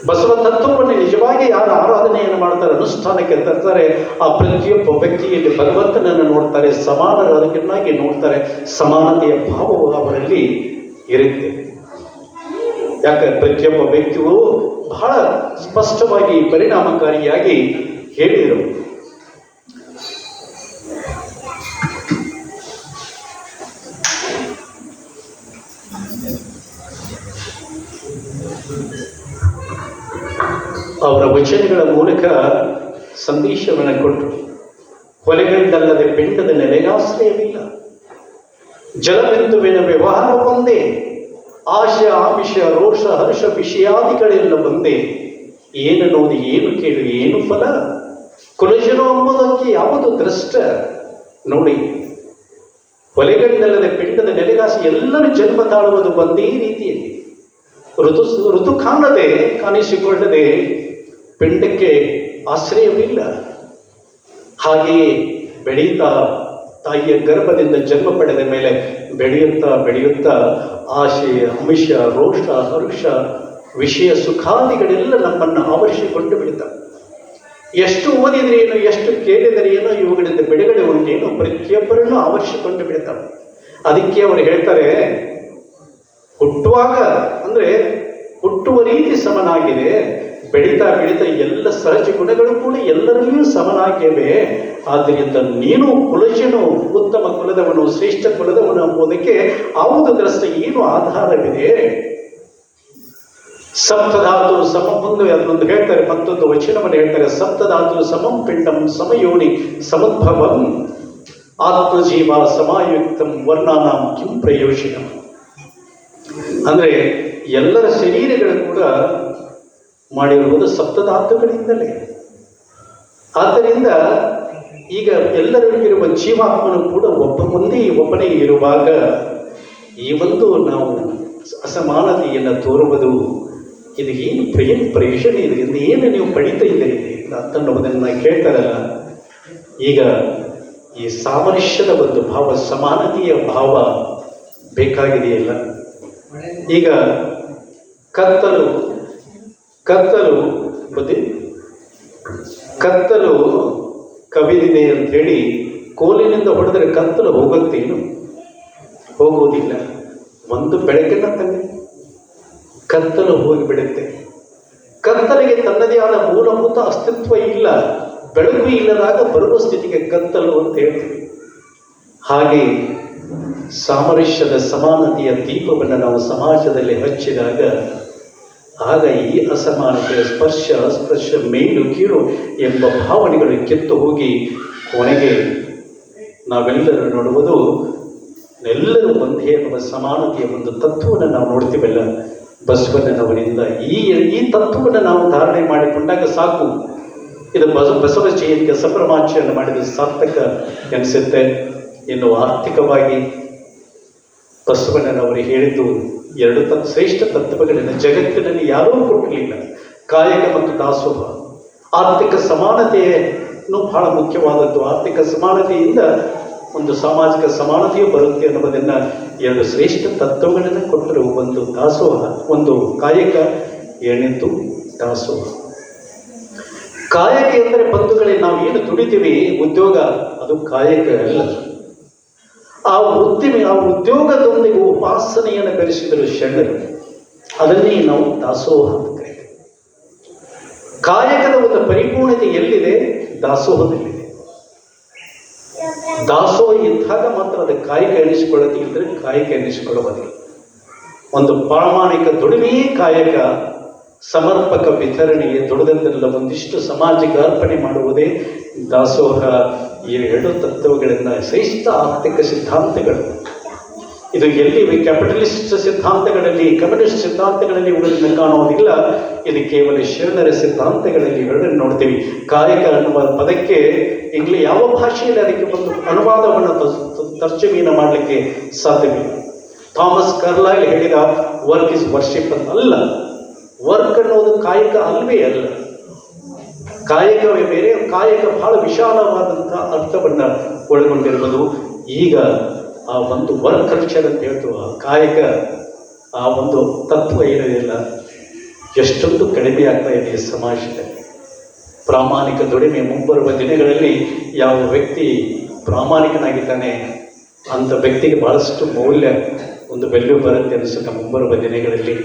ಬಸವ ತತ್ವವನ್ನು ನಿಜವಾಗಿ ಯಾರು ಆರಾಧನೆಯನ್ನು ಮಾಡ್ತಾರೆ, ಅನುಷ್ಠಾನಕ್ಕೆ ತರ್ತಾರೆ, ಆ ಪ್ರತಿಯೊಬ್ಬ ವ್ಯಕ್ತಿಯಲ್ಲಿ ಭಗವಂತನನ್ನು ನೋಡ್ತಾರೆ, ಸಮಾನರಾಗಿ ನೋಡ್ತಾರೆ, ಸಮಾನತೆಯ ಭಾವವು ಅವರಲ್ಲಿ ಇರುತ್ತೆ. ಯಾಕೆ ಪ್ರತಿಯೊಬ್ಬ ವ್ಯಕ್ತಿಯು ಬಹಳ ಸ್ಪಷ್ಟವಾಗಿ ಪರಿಣಾಮಕಾರಿಯಾಗಿ ಹೇಳಿದರು. ಅವರ ವಚನಗಳ ಮೂಲಕ ಸಂದೇಶವನ್ನು ಕೊಟ್ಟರು. ಹೊಲೆಗಂಡಲ್ಲದೆ ಪಿಂಡದ ನೆಲೆಗಾಶ್ರಯವಿಲ್ಲ, ಜಲಬಿಂದುವಿನ ವ್ಯವಹಾರ ಒಂದೇ, ಆಶೆ ಆಮಿಷ ರೋಷ ಹರ್ಷ ವಿಷಯಾದಿಗಳೆಲ್ಲ ಒಂದೇ, ಏನು ನೋಡಿ ಏನು ಕೇಳು ಏನು ಫಲ, ಕುಲಜನು ಎಂಬುದಕ್ಕೆ ಯಾವುದು ದೃಷ್ಟ. ನೋಡಿ, ಹೊಲೆಗಂಡಲ್ಲದೆ ಪಿಂಡದ ನೆಲೆಗಾಸಿ, ಎಲ್ಲರೂ ಜನ್ಮ ತಾಳುವುದು ಒಂದೇ ರೀತಿಯಲ್ಲಿ, ಋತು ಕಾಣಿಸಿಕೊಳ್ಳದೆ ಪಿಂಡಕ್ಕೆ ಆಶ್ರಯವಿಲ್ಲ. ಹಾಗೆಯೇ ಬೆಳೆಯುತ್ತಾ ತಾಯಿಯ ಗರ್ಭದಿಂದ ಜನ್ಮ ಪಡೆದ ಮೇಲೆ ಬೆಳೆಯುತ್ತಾ ಆಶೆ ಆಮಿಷ ರೋಷ ಹರುಷ ವಿಷಯ ಸುಖಾದಿಗಳೆಲ್ಲ ನಮ್ಮನ್ನು ಆವರಿಸಿಕೊಂಡು ಬಿಡುತ್ತವೆ. ಎಷ್ಟು ಓದಿದ್ರೇನು, ಎಷ್ಟು ಕೇಳಿದರೇನೋ, ಇವುಗಳಿಂದ ಬಿಡುಗಡೆ ಉಂಟೇನೋ ಪ್ರತಿಯೊಬ್ಬರನ್ನು ಆವರಿಸಿಕೊಂಡು ಬಿಡುತ್ತವೆ. ಅದಕ್ಕೆ ಅವರು ಹೇಳ್ತಾರೆ, ಹುಟ್ಟುವಾಗ ಅಂದ್ರೆ ಹುಟ್ಟುವ ರೀತಿ ಸಮನಾಗಿದೆ, ಬೆಳೀತಾ ಎಲ್ಲ ಸಹಜ ಗುಣಗಳು ಕೂಡ ಎಲ್ಲರಲ್ಲಿಯೂ ಸಮನಾಗಿವೆ. ಆದ್ದರಿಂದ ನೀನು ಕುಲಜನು, ಉತ್ತಮ ಕುಲದವನು, ಶ್ರೇಷ್ಠ ಕುಲದವನು ಎಂಬುದಕ್ಕೆ ಯಾವುದು ದೃಷ್ಟ, ಏನು ಆಧಾರವಿದೆ? ಸಪ್ತಧಾತು ಸಮಮುಂದು ಅದನ್ನೊಂದು ಹೇಳ್ತಾರೆ, ಮತ್ತೊಂದು ವಚನವನ್ನು ಹೇಳ್ತಾರೆ, ಸಪ್ತಧಾತು ಸಮಂ ಪಿಂಡಂ ಸಮಯೋನಿ ಸಮದ್ಭವಂ ಆತ್ಮಜೀವ ಸಮಾಯುಕ್ತಂ ವರ್ಣಾನಾಂ ಕಿಂ ಪ್ರಯೋಜನಂ. ಅಂದ್ರೆ ಎಲ್ಲರ ಶರೀರಗಳು ಕೂಡ ಮಾಡಿರುವುದು ಸಪ್ತಧಾತುಗಳಿಂದಲೇ. ಆದ್ದರಿಂದ ಈಗ ಎಲ್ಲರಿಗಿರುವ ಜೀವಾತ್ಮನು ಕೂಡ ಒಬ್ಬನೇ ಇರುವಾಗ ಈ ಒಂದು ನಾವು ಅಸಮಾನತೆಯನ್ನು ತೋರುವುದು, ಇದು ಏನು ಪ್ರಯೋಜನ ಇದೆ, ಇದು ಏನು ನೀವು ಪಡಿತಾ ಇದ್ದೀರಿ ಅಂತನ್ನುವುದನ್ನು ಕೇಳ್ತಾರಲ್ಲ. ಈಗ ಈ ಸಾಮರಸ್ಯದ ಒಂದು ಭಾವ, ಸಮಾನತೆಯ ಭಾವ ಬೇಕಾಗಿದೆಯಲ್ಲ. ಈಗ ಕತ್ತಲು ಕವಿದಿದೆ ಅಂತ ಹೇಳಿ ಕೋಲಿನಿಂದ ಹೊಡೆದರೆ ಕತ್ತಲು ಹೋಗುತ್ತೇನು? ಹೋಗುವುದಿಲ್ಲ. ಒಂದು ಬೆಳಕಿನ ತಂದೆ ಕತ್ತಲು ಹೋಗಿಬಿಡುತ್ತೆ. ಕತ್ತಲಿಗೆ ತನ್ನದೇ ಆದ ಮೂಲಭೂತ ಅಸ್ತಿತ್ವ ಇಲ್ಲ. ಬೆಳಕು ಇಲ್ಲದಾಗ ಬರುವ ಸ್ಥಿತಿಗೆ ಕತ್ತಲು ಅಂತ ಹೇಳ್ತೀವಿ. ಹಾಗೆ ಸಾಮರಸ್ಯದ ಸಮಾನತೆಯ ದೀಪವನ್ನು ನಾವು ಸಮಾಜದಲ್ಲಿ ಹಚ್ಚಿದಾಗ ಆಗ ಈ ಅಸಮಾನತೆಯ ಸ್ಪರ್ಶ ಅಸ್ಪರ್ಶ ಮೇಲು ಕೀಳು ಎಂಬ ಭಾವನೆಗಳು ಕಿತ್ತು ಹೋಗಿ ಕೊನೆಗೆ ನಾವೆಲ್ಲರೂ ನೋಡುವುದು ಎಲ್ಲರೂ ಒಂದೇ ಎಂಬ ಸಮಾನತೆಯ ಒಂದು ತತ್ವವನ್ನು ನಾವು ನೋಡ್ತೀವಲ್ಲ ಬಸವಣ್ಣನವರಿಂದ. ಈ ತತ್ವವನ್ನು ನಾವು ಧಾರಣೆ ಮಾಡಿಕೊಂಡಾಗ ಸಾಕು. ಇದು ಬಸವ ಜಯಂತಿಯ ಸಂಭ್ರಮಾಚರಣೆ ಮಾಡಿದ ಸಾರ್ಥಕ ಎನಿಸುತ್ತೆ. ಇನ್ನು ಆರ್ಥಿಕವಾಗಿ ಬಸವಣ್ಣನವರು ಹೇಳಿದ್ದು ಎರಡು ಶ್ರೇಷ್ಠ ತತ್ವಗಳನ್ನು ಜಗತ್ತಿನಲ್ಲಿ ಯಾರೂ ಕೊಟ್ಟಿರಲಿಲ್ಲ, ಕಾಯಕ ಮತ್ತು ದಾಸೋಹ. ಆರ್ಥಿಕ ಸಮಾನತೆಯನ್ನು ಬಹಳ ಮುಖ್ಯವಾದದ್ದು. ಆರ್ಥಿಕ ಸಮಾನತೆಯಿಂದ ಒಂದು ಸಾಮಾಜಿಕ ಸಮಾನತೆಯು ಬರುತ್ತೆ ಅನ್ನೋದನ್ನು ಎರಡು ಶ್ರೇಷ್ಠ ತತ್ವಗಳನ್ನು ಕೊಟ್ಟರು. ಒಂದು ದಾಸೋಹ, ಒಂದು ಕಾಯಕ, ಎರಡನೇದು ದಾಸೋಹ. ಕಾಯಕ ಎಂದರೆ ಬಂಧುಗಳೇ, ನಾವು ಏನು ದುಡಿತೀವಿ ಉದ್ಯೋಗ, ಅದು ಕಾಯಕ ಅಲ್ಲ. ಆ ಉದ್ಯೋಗದೊಂದಿಗೆ ಉಪಾಸನೆಯನ್ನು ಬೆರೆಸಿದರು ಶರಣರು. ಅದನ್ನೇ ನಾವು ದಾಸೋಹ ಅಂತ ಕರೀತೀವಿ. ಕಾಯಕದ ಒಂದು ಪರಿಪೂರ್ಣತೆ ಎಲ್ಲಿದೆ? ದಾಸೋಹದಲ್ಲಿದೆ. ದಾಸೋಹ ಇದ್ದಾಗ ಮಾತ್ರ ಅದು ಕಾಯಕ ಎನಿಸಿಕೊಳ್ಳುತ್ತೆ, ಇದ್ರೆ ಕಾಯಕ ಎನಿಸಿಕೊಳ್ಳುವುದಿಲ್ಲ. ಒಂದು ಪ್ರಾಮಾಣಿಕ ದುಡಿಮೆಯೇ ಕಾಯಕ, ಸಮರ್ಪಕ ವಿತರಣೆಗೆ ದುಡಿದದ್ದೆಲ್ಲ ಒಂದಿಷ್ಟು ಸಮಾಜಕ್ಕೆ ಅರ್ಪಣೆ ಮಾಡುವುದೇ ದಾಸೋಹ. ಈ ಎರಡು ತತ್ವಗಳನ್ನು ಸಹಿತ ಆರ್ಥಿಕ ಸಿದ್ಧಾಂತಗಳು. ಇದು ಎಲ್ಲಿ ಕ್ಯಾಪಿಟಲಿಸ್ಟ್ ಸಿದ್ಧಾಂತಗಳಲ್ಲಿ, ಕಮ್ಯುನಿಸ್ಟ್ ಸಿದ್ಧಾಂತಗಳಲ್ಲಿ ಇವುಗಳನ್ನು ಕಾಣುವುದಿಲ್ಲ. ಇದು ಕೇವಲ ಶರಣರ ಸಿದ್ಧಾಂತಗಳಲ್ಲಿ ಇವೆರಡನ್ನು ನೋಡ್ತೀವಿ. ಕಾಯಕ ಅನ್ನುವ ಪದಕ್ಕೆ ಯಾವ ಭಾಷೆಯಲ್ಲಿ ಅದಕ್ಕೆ ಒಂದು ಅನುವಾದವನ್ನು ತರ್ಜುಮೆಯನ್ನು ಮಾಡಲಿಕ್ಕೆ ಸಾಧ್ಯವಿಲ್ಲ. ಥಾಮಸ್ ಕರ್ಲೈಲ್ ಹೇಳಿದ ವರ್ಕ್ ಇಸ್ ವರ್ಷಿಪ್ ಅಂತ. ಅಲ್ಲ, ವರ್ಕ್ ಅನ್ನೋದು ಕಾಯಕ ಅಲ್ವೇ ಅಲ್ಲ. ಕಾಯಕವೇ ಬೇರೆ. ಕಾಯಕ ಬಹಳ ವಿಶಾಲವಾದಂತಹ ಅರ್ಥವನ್ನು ಒಳಗೊಂಡಿರುವುದು. ಈಗ ಆ ಒಂದು ವರ್ಕ್ ಕಲ್ಚರ್ ಅಂತ ಹೇಳ್ತೀವಿ, ಆ ಕಾಯಕ, ಆ ಒಂದು ತತ್ವ ಏನಿದೆಯಲ್ಲ, ಎಷ್ಟೊಂದು ಕಡಿಮೆ ಆಗ್ತಾ ಇದೆ ಸಮಾಜದಲ್ಲಿ. ಪ್ರಾಮಾಣಿಕ ದುಡಿಮೆ ಮುಂಬರುವ ದಿನಗಳಲ್ಲಿ ಯಾವ ವ್ಯಕ್ತಿ ಪ್ರಾಮಾಣಿಕನಾಗಿದ್ದಾನೆ ಅಂಥ ವ್ಯಕ್ತಿಗೆ ಬಹಳಷ್ಟು ಮೌಲ್ಯ, ಒಂದು ವ್ಯಾಲ್ಯೂ ಬರುತ್ತೆ ಅನಿಸುತ್ತೆ ಮುಂಬರುವ ದಿನಗಳಲ್ಲಿ.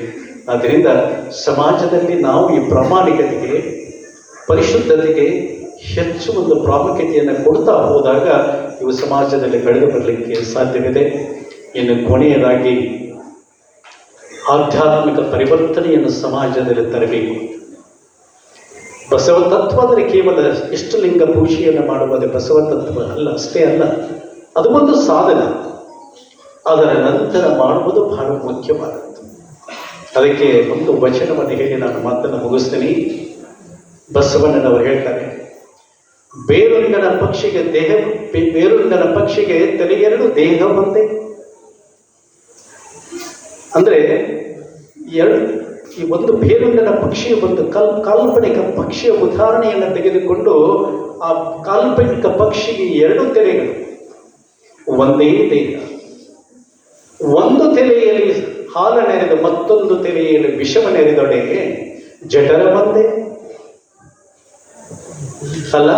ಆದ್ದರಿಂದ ಸಮಾಜದಲ್ಲಿ ನಾವು ಈ ಪ್ರಾಮಾಣಿಕತೆಗೆ, ಪರಿಶುದ್ಧತೆಗೆ ಹೆಚ್ಚು ಒಂದು ಪ್ರಾಮುಖ್ಯತೆಯನ್ನು ಕೊಡ್ತಾ ಹೋದಾಗ ಇವು ಸಮಾಜದಲ್ಲಿ ಬೆಳೆದು ಬರಲಿಕ್ಕೆ ಸಾಧ್ಯವಿದೆ. ಇನ್ನು ಕೊನೆಯದಾಗಿ ಆಧ್ಯಾತ್ಮಿಕ ಪರಿವರ್ತನೆಯನ್ನು ಸಮಾಜದಲ್ಲಿ ತರಬೇಕು. ಬಸವ ತತ್ವ ಅಂದರೆ ಕೇವಲ ಇಷ್ಟಲಿಂಗ ಪೂಜೆಯನ್ನು ಮಾಡುವುದು ಬಸವ ತತ್ವ ಅಲ್ಲ, ಅಷ್ಟೇ ಅಲ್ಲ, ಅದು ಒಂದು ಸಾಧನ. ಅದರ ನಂತರ ಮಾಡುವುದು ಬಹಳ ಮುಖ್ಯವಾದದ್ದು. ಅದಕ್ಕೆ ಒಂದು ವಚನವನ್ನು ಹೇಳಿ ನಾನು ಮಾತನ್ನು ಮುಗಿಸ್ತೀನಿ. ಬಸವಣ್ಣನವರು ಹೇಳ್ತಾರೆ, ಬೇರೊಂದನ ಪಕ್ಷಿಗೆ ದೇಹ, ಬೇರೊಂದನ ಪಕ್ಷಿಗೆ ತಲೆಗೆರಡು ದೇಹ ಒಂದೇ. ಅಂದರೆ ಈ ಒಂದು ಬೇರೊಂದನ ಪಕ್ಷಿಯ ಒಂದು ಕಾಲ್ಪನಿಕ ಪಕ್ಷಿಯ ಉದಾಹರಣೆಯನ್ನು ತೆಗೆದುಕೊಂಡು ಆ ಕಾಲ್ಪನಿಕ ಪಕ್ಷಿಗೆ ಎರಡು ತೆರೆಗಳು, ಒಂದೇ ದೇಹ. ಒಂದು ತೆರೆಯಲ್ಲಿ ಹಾಲು ನೆರೆದು ಮತ್ತೊಂದು ತೆರೆಯಲ್ಲಿ ವಿಷವ ನೆರೆದೊಡೆಗೆ ಜಠರ ಒಂದೇ ಅಲ್ಲ.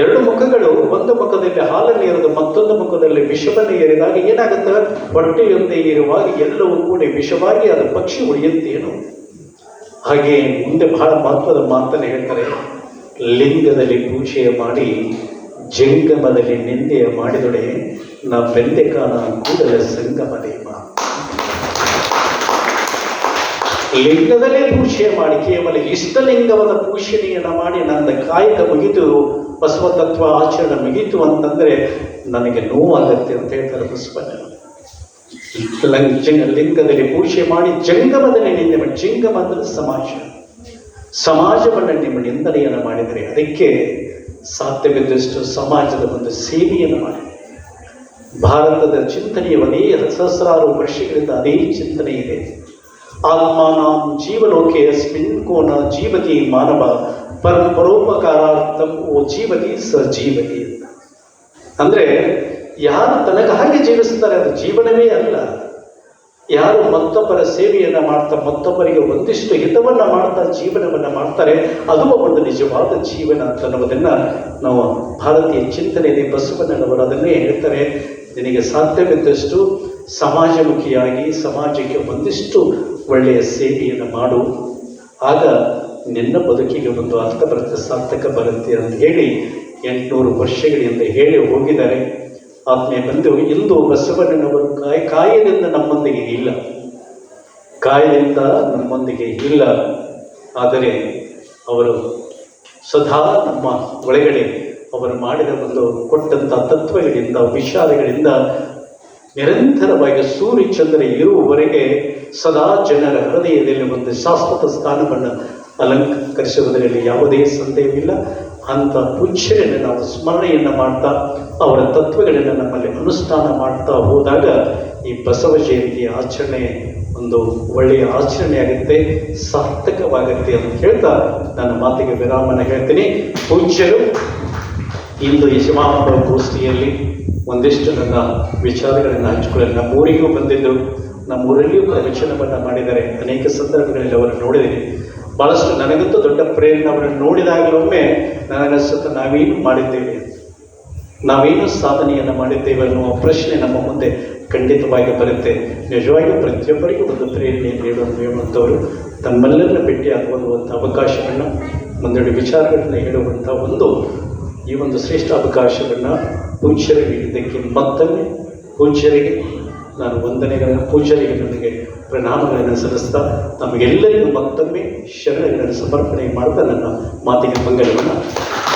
ಎರಡು ಮುಖಗಳು, ಒಂದು ಮುಖದಲ್ಲಿ ಹಾಲನ್ನು ಎರೆದು ಮತ್ತೊಂದು ಮುಖದಲ್ಲಿ ವಿಷವನ್ನು ಎರೆದಾಗ ಏನಾಗುತ್ತೆ? ಹೊಟ್ಟೆಯೊಂದೇ ಇರುವಾಗ ಎಲ್ಲವೂ ಕೂಡ ವಿಷವಾಗಿ ಅದು ಪಕ್ಷಿ ಉಳಿಯುತ್ತೇನು? ಹಾಗೆ ಮುಂದೆ ಬಹಳ ಮಹತ್ವದ ಮಾತನ್ನು ಹೇಳ್ತಾರೆ, ಲಿಂಗದಲ್ಲಿ ಪೂಜೆ ಮಾಡಿ ಜಂಗಮದಲ್ಲಿ ನಿಂದೆಯ ಮಾಡಿದೊಡೆ ನಾ ಬೆಂದೆಕಾನ ಕೂಡಲ ಸಂಗಮ ದೇವ. ಲಿಂಗದಲ್ಲೇ ಪೂಜೆ ಮಾಡಿ ಕೇವಲ ಇಷ್ಟಲಿಂಗವಾದ ಪೂಜನೆಯನ್ನು ಮಾಡಿ ನನ್ನ ಕಾಯಕ ಮುಗಿತು, ಬಸವ ತತ್ವ ಆಚರಣೆ ಮುಗಿತು ಅಂತಂದರೆ ನನಗೆ ನೋವಾಗತ್ತೆ ಅಂತ ಹೇಳ್ತಾರೆ ಬಸವಣ್ಣ. ಲಿಂಗದಲ್ಲಿ ಪೂಜೆ ಮಾಡಿ ಜಂಗಮದಲ್ಲಿ ನಿಂದೆ ಮಾಡಿ, ಜಂಗಮ ಅಂದರೆ ಸಮಾಜವನ್ನು ನಿಮ್ಮ ನಿಂದನೆಯನ್ನು ಮಾಡಿದರೆ ಅದಕ್ಕೆ ಸಾಧ್ಯವಿದ್ದಷ್ಟು ಸಮಾಜದ ಒಂದು ಸೇವೆಯನ್ನು ಮಾಡಿ. ಭಾರತದ ಚಿಂತನೆಯವನೇ ಸಹಸ್ರಾರು ವರ್ಷಗಳಿಂದ ಅದೇ ಚಿಂತನೆ ಇದೆ. ಆತ್ಮಾನಾಂ ಜೀವಲೋಕೆ ಅಸ್ಮಿನ್ ಕೋನ ಜೀವತಿ ಮಾನವ ಪರೋಪಕಾರಾರ್ಥಂ ಓ ಜೀವತಿ ಸಜೀವತಿ ಅಂತ. ಅಂದರೆ ಯಾರು ತನಗಾಗಿ ಜೀವಿಸ್ತಾರೆ ಅದು ಜೀವನವೇ ಅಲ್ಲ. ಯಾರು ಮತ್ತೊಬ್ಬರ ಸೇವೆಯನ್ನು ಮಾಡ್ತಾ, ಮತ್ತೊಬ್ಬರಿಗೆ ಒಂದಿಷ್ಟು ಹಿತವನ್ನು ಮಾಡ್ತಾ ಜೀವನವನ್ನು ಮಾಡ್ತಾರೆ, ಅದು ಒಂದು ನಿಜವಾದ ಜೀವನ ಅಂತ ಅನ್ನೋದನ್ನು ನಾವು ಭಾರತೀಯ ಚಿಂತನೆಯಲ್ಲಿ ಬಸವಣ್ಣನವರು ಅದನ್ನೇ ಹೇಳ್ತಾರೆ. ನಿನಗೆ ಸಾಧ್ಯವಿದ್ದಷ್ಟು ಸಮಾಜಮುಖಿಯಾಗಿ ಸಮಾಜಕ್ಕೆ ಒಂದಿಷ್ಟು ಒಳ್ಳೆಯ ಸೇವೆಯನ್ನು ಮಾಡು, ಆಗ ನಿನ್ನ ಬದುಕಿಗೆ ಒಂದು ಅರ್ಥ ಬರುತ್ತೆ, ಸಾರ್ಥಕ ಬರುತ್ತೆ ಅಂತ ಹೇಳಿ 800 ವರ್ಷಗಳಿಂದ ಹೇಳಿ ಹೋಗಿದ್ದಾರೆ. ಆತ್ಮೀಯ ಬಂದು ಇಂದು ಬಸವಣ್ಣನವರು ಕಾಯದಿಂದ ನಮ್ಮೊಂದಿಗೆ ಇಲ್ಲ, ಕಾಯದಿಂದ ನಮ್ಮೊಂದಿಗೆ ಇಲ್ಲ. ಆದರೆ ಅವರು ಸದಾ ನಮ್ಮ ಒಳಗಡೆ ಅವರು ಮಾಡಿದ ಒಂದು ಕೊಟ್ಟಂಥ ತತ್ವಗಳಿಂದ, ವಿಚಾರಗಳಿಂದ ನಿರಂತರವಾಗಿ ಸೂರ್ಯಚಂದ್ರ ಇರುವವರೆಗೆ ಸದಾ ಜನರ ಹೃದಯದಲ್ಲಿ ಒಂದು ಶಾಶ್ವತ ಸ್ಥಾನವನ್ನು ಅಲಂಕರಿಸುವುದರಲ್ಲಿ ಯಾವುದೇ ಸಂದೇಹವಿಲ್ಲ. ಅಂಥ ಪೂಜ್ಯರನ್ನು ನಾವು ಸ್ಮರಣೆಯನ್ನು ಮಾಡ್ತಾ ಅವರ ತತ್ವಗಳನ್ನು ನಮ್ಮಲ್ಲಿ ಅನುಷ್ಠಾನ ಮಾಡ್ತಾ ಹೋದಾಗ ಈ ಬಸವ ಜಯಂತಿಯ ಆಚರಣೆ ಒಂದು ಒಳ್ಳೆಯ ಆಚರಣೆ ಆಗುತ್ತೆ, ಸಾರ್ಥಕವಾಗುತ್ತೆ ಅಂತ ಹೇಳ್ತಾ ನನ್ನ ಮಾತಿಗೆ ವಿರಾಮನ ಹೇಳ್ತೀನಿ. ಪೂಜ್ಯರು ಇಂದು ಈ ಸಮಾರಂಭ ಗೋಷ್ಠಿಯಲ್ಲಿ ಒಂದಿಷ್ಟು ನನ್ನ ವಿಚಾರಗಳನ್ನು ಹಂಚಿಕೊಳ್ಳಲು ನಮ್ಮೂರಿಗೂ ಬಂದಿದ್ದು, ನಮ್ಮೂರಲ್ಲಿಯೂ ಪ್ರವಚನವನ್ನು ಮಾಡಿದ್ದಾರೆ. ಅನೇಕ ಸಂದರ್ಭಗಳಲ್ಲಿ ಅವರನ್ನು ನೋಡಿದ್ದೀನಿ. ಭಾಳಷ್ಟು ನನಗಂತೂ ದೊಡ್ಡ ಪ್ರೇರಣೆ. ಅವರನ್ನು ನೋಡಿದಾಗಲೊಮ್ಮೆ ನನಗನ್ಸುತ್ತೆ ನಾವೇನು ಮಾಡಿದ್ದೇವೆ, ನಾವೇನು ಸಾಧನೆಯನ್ನು ಮಾಡಿದ್ದೇವೆ ಅನ್ನುವ ಪ್ರಶ್ನೆ ನಮ್ಮ ಮುಂದೆ ಖಂಡಿತವಾಗಿ ಬರುತ್ತೆ. ನಿಜವಾಗಿಯೂ ಪ್ರತಿಯೊಬ್ಬರಿಗೂ ಒಂದು ಪ್ರೇರಣೆಯನ್ನು ಹೇಳುವಂಥವರು ತಮ್ಮೆಲ್ಲರನ್ನ ಭೇಟಿಯಾಗುವಂಥ ಅವಕಾಶವನ್ನು, ಒಂದೆರಡು ವಿಚಾರಗಳನ್ನು ಹೇಳುವಂಥ ಈ ಒಂದು ಶ್ರೇಷ್ಠ ಅವಕಾಶವನ್ನು ಪೂಜ್ಯರಿಗೆ ನೀಡಿದ್ದಕ್ಕೆ ಮತ್ತೊಮ್ಮೆ ಪೂಜ್ಯರಿಗೆ ನಾನು ವಂದನೆಗಳನ್ನು ಪೂಜಾರಿಗೆ ನನಗೆ ಪ್ರಣಾಮಗಳನ್ನು ಸಲ್ಲಿಸ್ತಾ ನಮಗೆಲ್ಲರಿಗೂ ಮತ್ತೊಮ್ಮೆ ಶರಣಗಳನ್ನು ಸಮರ್ಪಣೆ ಮಾಡ್ತಾ ನನ್ನ ಮಾತಿಗೆ ಮಂಗಲವನ್ನು